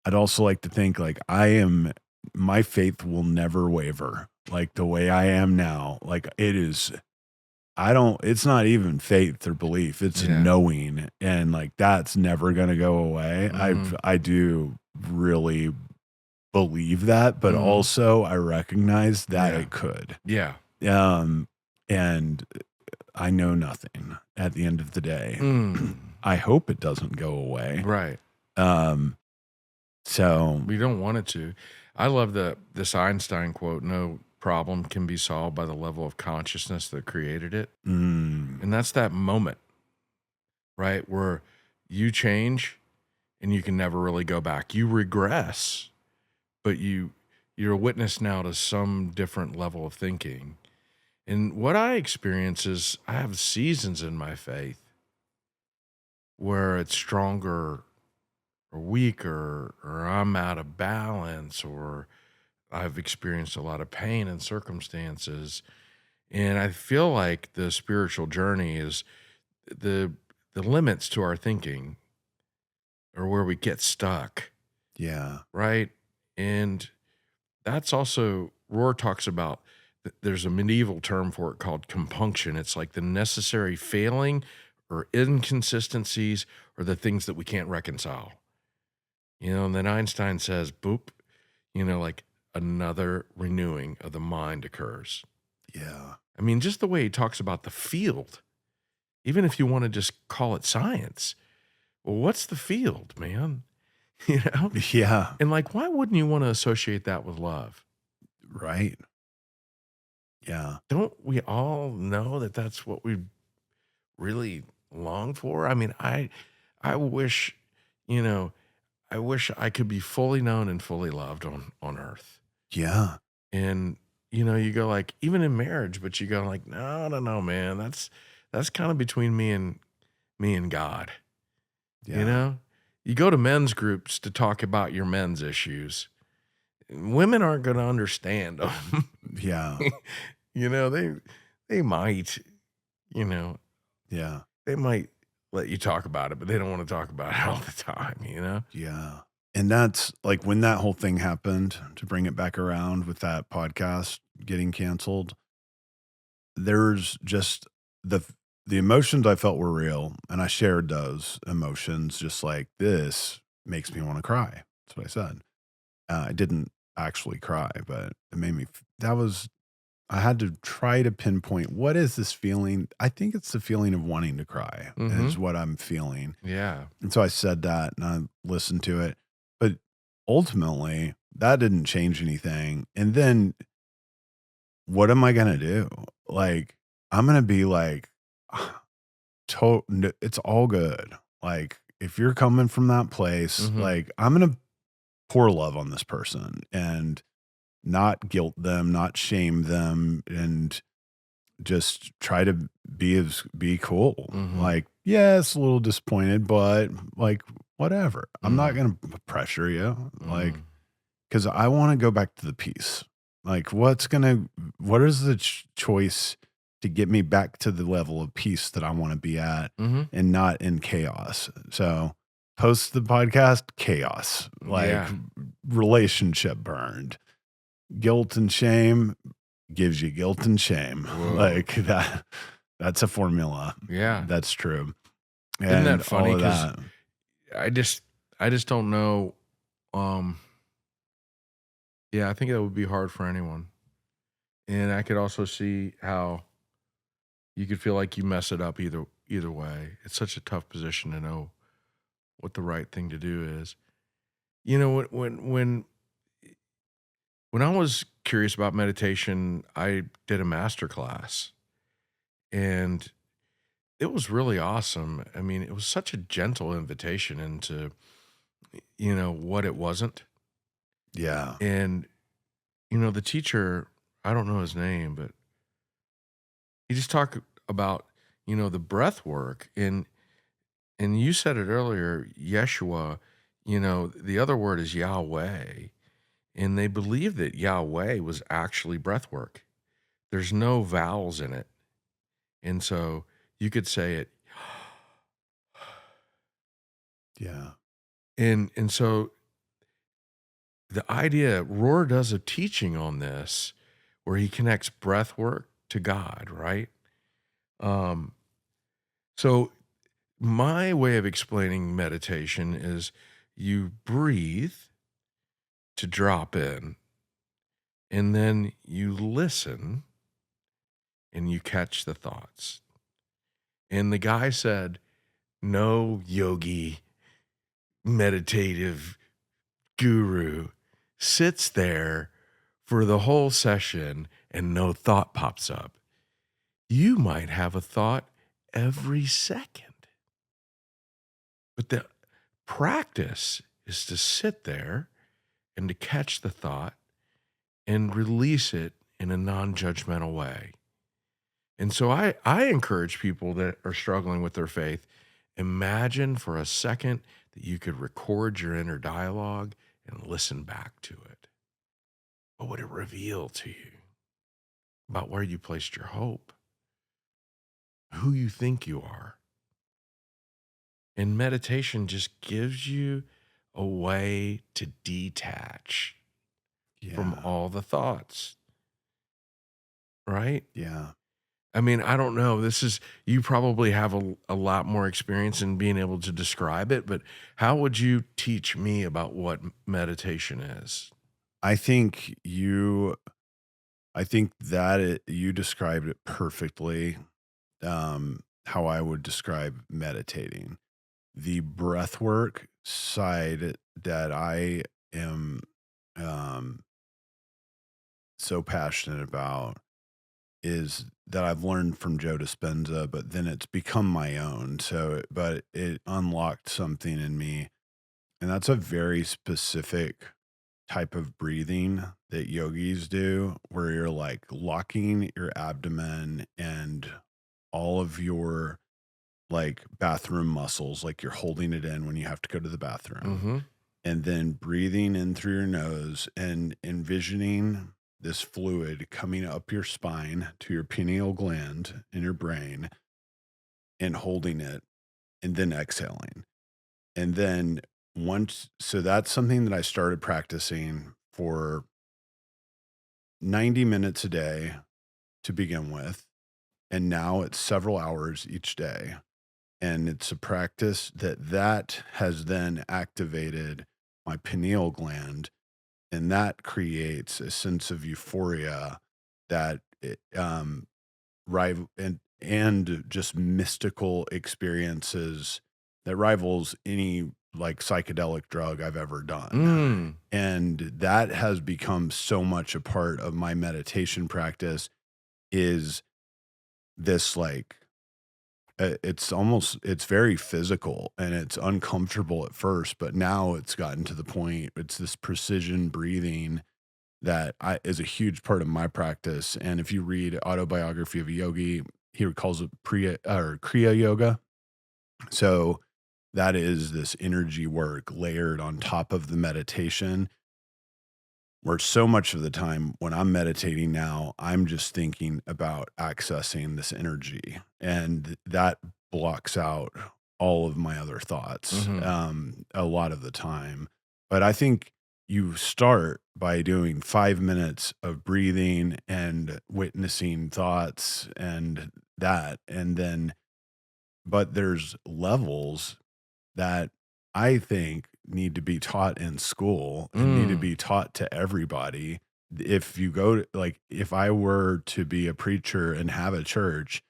I'd also like to think like my faith will never waver. Like the way I am now, like it's not even faith or belief. It's knowing. And like, that's never going to go away. I do really believe that, but also I recognize that it could. yeah. And I know nothing at the end of the day. I hope it doesn't go away. Right. So We don't want it to. I love this Einstein quote, no problem can be solved by the level of consciousness that created it. And that's that moment, right? Where you change and you can never really go back. You regress, but you're a witness now to some different level of thinking. And what I experience is I have seasons in my faith where it's stronger or weaker, or I'm out of balance, or I've experienced a lot of pain and circumstances. And I feel like the spiritual journey is the limits to our thinking or where we get stuck, Yeah. right? And that's also, Rohr talks about, there's a medieval term for it called compunction. It's like the necessary failing or inconsistencies or the things that we can't reconcile. You know, and then Einstein says, boop, you know, like another renewing of the mind occurs. Yeah. I mean, just the way he talks about the field, even if you want to just call it science, well, what's the field, man? You know? Yeah. And like, why wouldn't you want to associate that with love? Right. Yeah. Don't we all know that that's what we really long for? I mean, I wish, you know, I wish I could be fully known and fully loved on earth. Yeah. And, you know, you go like, even in marriage, but you go like, no, man, that's kind of between me and God. Yeah. You know, you go to men's groups to talk about your men's issues. Women aren't going to understand them. Yeah. You know, they might, you know, Yeah. they might let you talk about it, but they don't want to talk about it all the time, you know? Yeah. And that's like when that whole thing happened, to bring it back around with that podcast getting canceled, there's just the emotions I felt were real. And I shared those emotions, just like, this makes me want to cry. That's what I said. I didn't actually cry, but it made me, I had to try to pinpoint, what is this feeling? I think it's the feeling of wanting to cry is what I'm feeling. Yeah. And so I said that and I listened to it, but ultimately that didn't change anything. And then what am I going to do? Like, I'm going to be like, it's all good. Like, if you're coming from that place, like, I'm going to pour love on this person and not guilt them, not shame them, and just try to be cool. Like, yeah, it's a little disappointed, but like, whatever. I'm not going to pressure you. Like, cause I want to go back to the peace. Like, what is the choice to get me back to the level of peace that I want to be at and not in chaos? So post the podcast, chaos, like relationship burned. Guilt and shame gives you guilt and shame. Whoa. Like that's a formula. Yeah. That's true. Isn't that funny? All of 'Cause that. I just don't know. Yeah, I think that would be hard for anyone. And I could also see how you could feel like you mess it up either way. It's such a tough position to know what the right thing to do is. You know, when I was curious about meditation, I did a masterclass, and it was really awesome. I mean, it was such a gentle invitation into, you know, what it wasn't. Yeah. And, you know, the teacher, I don't know his name, but he just talked about, you know, the breath work. And you said it earlier, Yeshua, you know, the other word is Yahweh. And they believe that Yahweh was actually breath work. There's no vowels in it. And so you could say it. Yeah. And so the idea, Rohr does a teaching on this where he connects breath work to God, right? So my way of explaining meditation is you breathe to drop in, and then you listen and you catch the thoughts. And the guy said, no yogi, meditative guru sits there for the whole session and no thought pops up. You might have a thought every second. But the practice is to sit there and to catch the thought and release it in a non-judgmental way. And so I encourage people that are struggling with their faith, imagine for a second that you could record your inner dialogue and listen back to it. What would it reveal to you about where you placed your hope, who you think you are? And meditation just gives you a way to detach from all the thoughts, right? Yeah. I mean, I don't know. You probably have a lot more experience in being able to describe it, but how would you teach me about what meditation is? I think you described it perfectly. How I would describe meditating. The breath work side that I am so passionate about is that I've learned from Joe Dispenza, but then it's become my own. But it unlocked something in me, and that's a very specific type of breathing that yogis do, where you're like locking your abdomen and all of your like bathroom muscles, like you're holding it in when you have to go to the bathroom, Mm-hmm. and then breathing in through your nose and envisioning this fluid coming up your spine to your pineal gland in your brain and holding it and then exhaling. And then so that's something that I started practicing for 90 minutes a day to begin with. And now it's several hours each day. And it's a practice that has then activated my pineal gland, and that creates a sense of euphoria that rival and just mystical experiences that rivals any like psychedelic drug I've ever done. And that has become so much a part of my meditation practice, is this like it's very physical and it's uncomfortable at first, but now it's gotten to the point, it's this precision breathing that is a huge part of my practice. And if you read Autobiography of a Yogi, he calls it Kriya yoga. So that is this energy work layered on top of the meditation, where so much of the time when I'm meditating now, I'm just thinking about accessing this energy, and that blocks out all of my other thoughts a lot of the time. But I think you start by doing 5 minutes of breathing and witnessing thoughts and then, but there's levels that I think need to be taught in school and need to be taught to everybody. If you go to, like, if I were to be a preacher and have a church,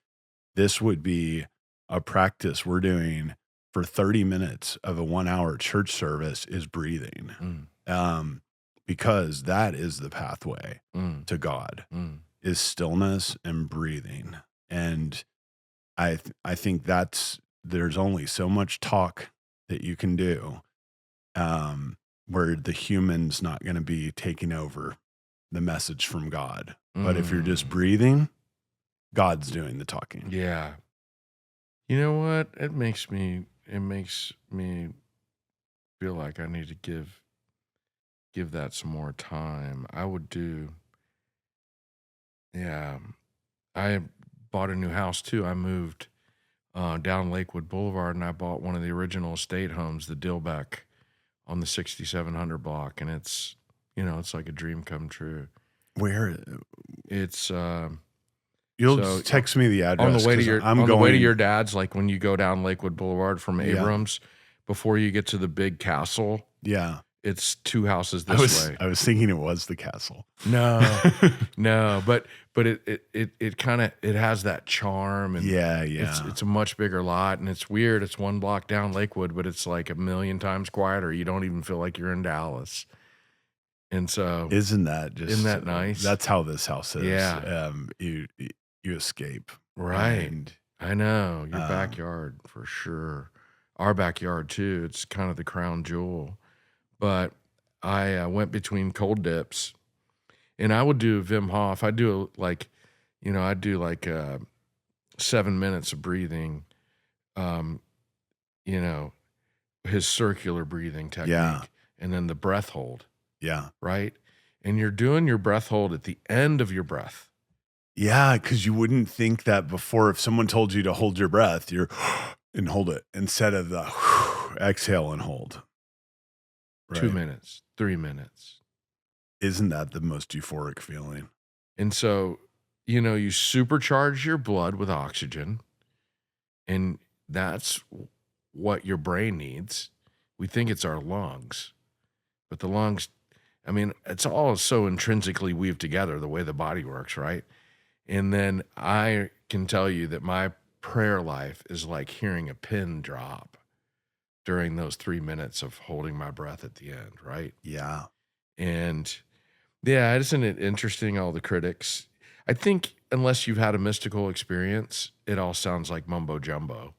this would be a practice we're doing for 30 minutes of a 1 hour church service, is breathing. Because that is the pathway to God, is stillness and breathing. And I think there's only so much talk that you can do, where the human's not going to be taking over the message from God. But if you're just breathing, God's doing the talking. Yeah. You know what? It makes me feel like I need to give that some more time. I would do. Yeah. I bought a new house too. I moved down Lakewood Boulevard, and I bought one of the original estate homes, the Dilbeck, on the 6700 block, and it's like a dream come true. Where? It's you'll just text me the address on the way to your dad's, like when you go down Lakewood Boulevard from Abrams, before you get to the big castle. Yeah. It's 2 houses this way. I was thinking it was the castle. No, but it kind of, it has that charm, and it's a much bigger lot, and it's weird. It's 1 block down Lakewood, but it's like 1,000,000 times quieter. You don't even feel like you're in Dallas. And so, isn't that nice? That's how this house is. Yeah. You escape. Right. I know, your backyard for sure. our backyard too. It's kind of the crown jewel. But I went between cold dips, and I would do Wim Hof. I do like, I do like 7 minutes of breathing, his circular breathing technique, Yeah. and then the breath hold, Yeah. right? And you're doing your breath hold at the end of your breath. Yeah, because you wouldn't think that before. If someone told you to hold your breath, you're and hold it instead of the exhale and hold. Right. 2 minutes, 3 minutes. Isn't that the most euphoric feeling? And so, you supercharge your blood with oxygen, and that's what your brain needs. We think it's our lungs, but the lungs, it's all so intrinsically weaved together, the way the body works, right? And then I can tell you that my prayer life is like hearing a pin drop during those 3 minutes of holding my breath at the end, right? Yeah. And yeah, isn't it interesting, all the critics? I think unless you've had a mystical experience, it all sounds like mumbo jumbo.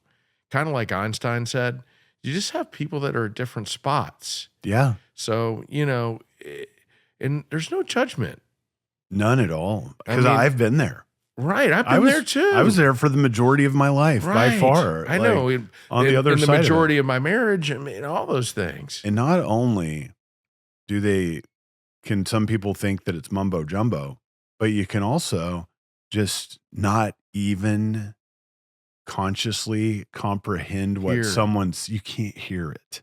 Kind of like Einstein said, you just have people that are at different spots. Yeah. So, and there's no judgment. None at all. Because I've been there. Right. I've been there too. I was there for the majority of my life, by far. I know. On the other in side the majority of my marriage, all those things. And not only can some people think that it's mumbo jumbo, but you can also just not even consciously comprehend what you can't hear it.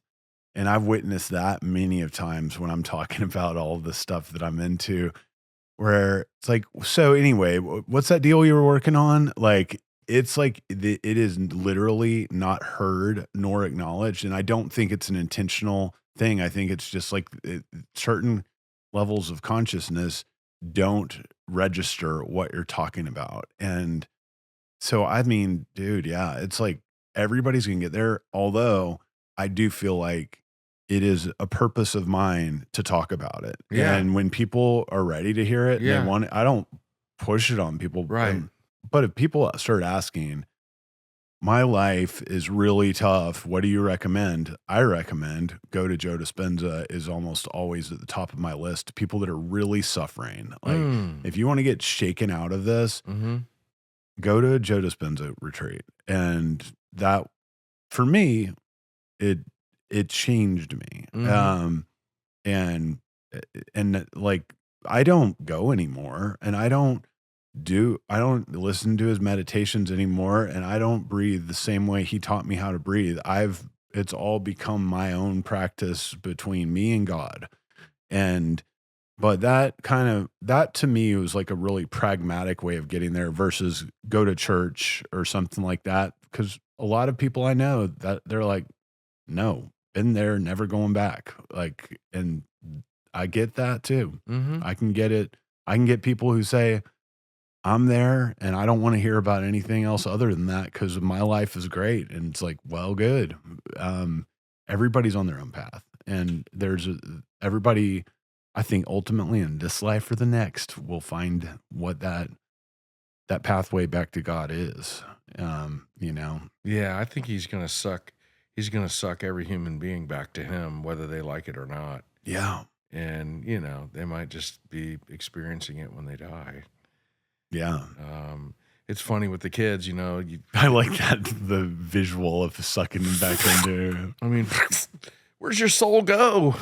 And I've witnessed that many of times when I'm talking about all the stuff that I'm into, where it's like, so anyway, what's that deal you were working on? Like, it's like, it is literally not heard nor acknowledged. And I don't think it's an intentional thing. I think it's just like certain levels of consciousness don't register what you're talking about. And so, dude, yeah, it's like everybody's going to get there. Although I do feel like it is a purpose of mine to talk about it. Yeah. And when people are ready to hear it, Yeah. they want it, I don't push it on people. Right. But if people start asking, my life is really tough, what do you recommend? I recommend go to Joe Dispenza is almost always at the top of my list. People that are really suffering. Like if you want to get shaken out of this, go to a Joe Dispenza retreat. And that, for me, it changed me. And like, I don't go anymore, and I don't listen to his meditations anymore, and I don't breathe the same way he taught me how to breathe. It's all become my own practice between me and God. But that to me was like a really pragmatic way of getting there versus go to church or something like that. Because a lot of people I know that they're like, no, been there, never going back. Like, and I get that too. I can get it. I can get people who say, I'm there and I don't want to hear about anything else other than that because my life is great. And it's like, well, good. Everybody's on their own path. And everybody, I think ultimately in this life or the next, will find what that pathway back to God is. Yeah, I think he's going to suck every human being back to him, whether they like it or not. Yeah. And, they might just be experiencing it when they die. Yeah. It's funny with the kids, I like that, the visual of sucking them back into. Where's your soul go?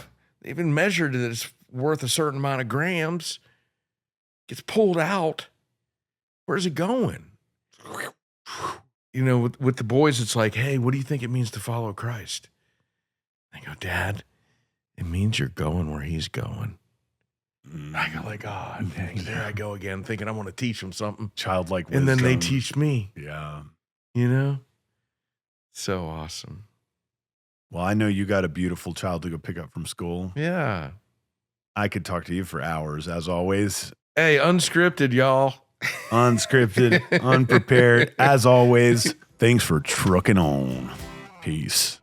They even measured that it's worth a certain amount of grams. Gets pulled out. Where's it going? With the boys, it's like, hey, what do you think it means to follow Christ? I go, Dad, it means you're going where he's going. I go like, oh, dang, there I go again, thinking I want to teach them something. Childlike wisdom. And then they teach me. Yeah. So awesome. Well, I know you got a beautiful child to go pick up from school. Yeah. I could talk to you for hours, as always. Hey, unscripted, y'all. Unscripted, unprepared, as always. Thanks for trucking on. Peace.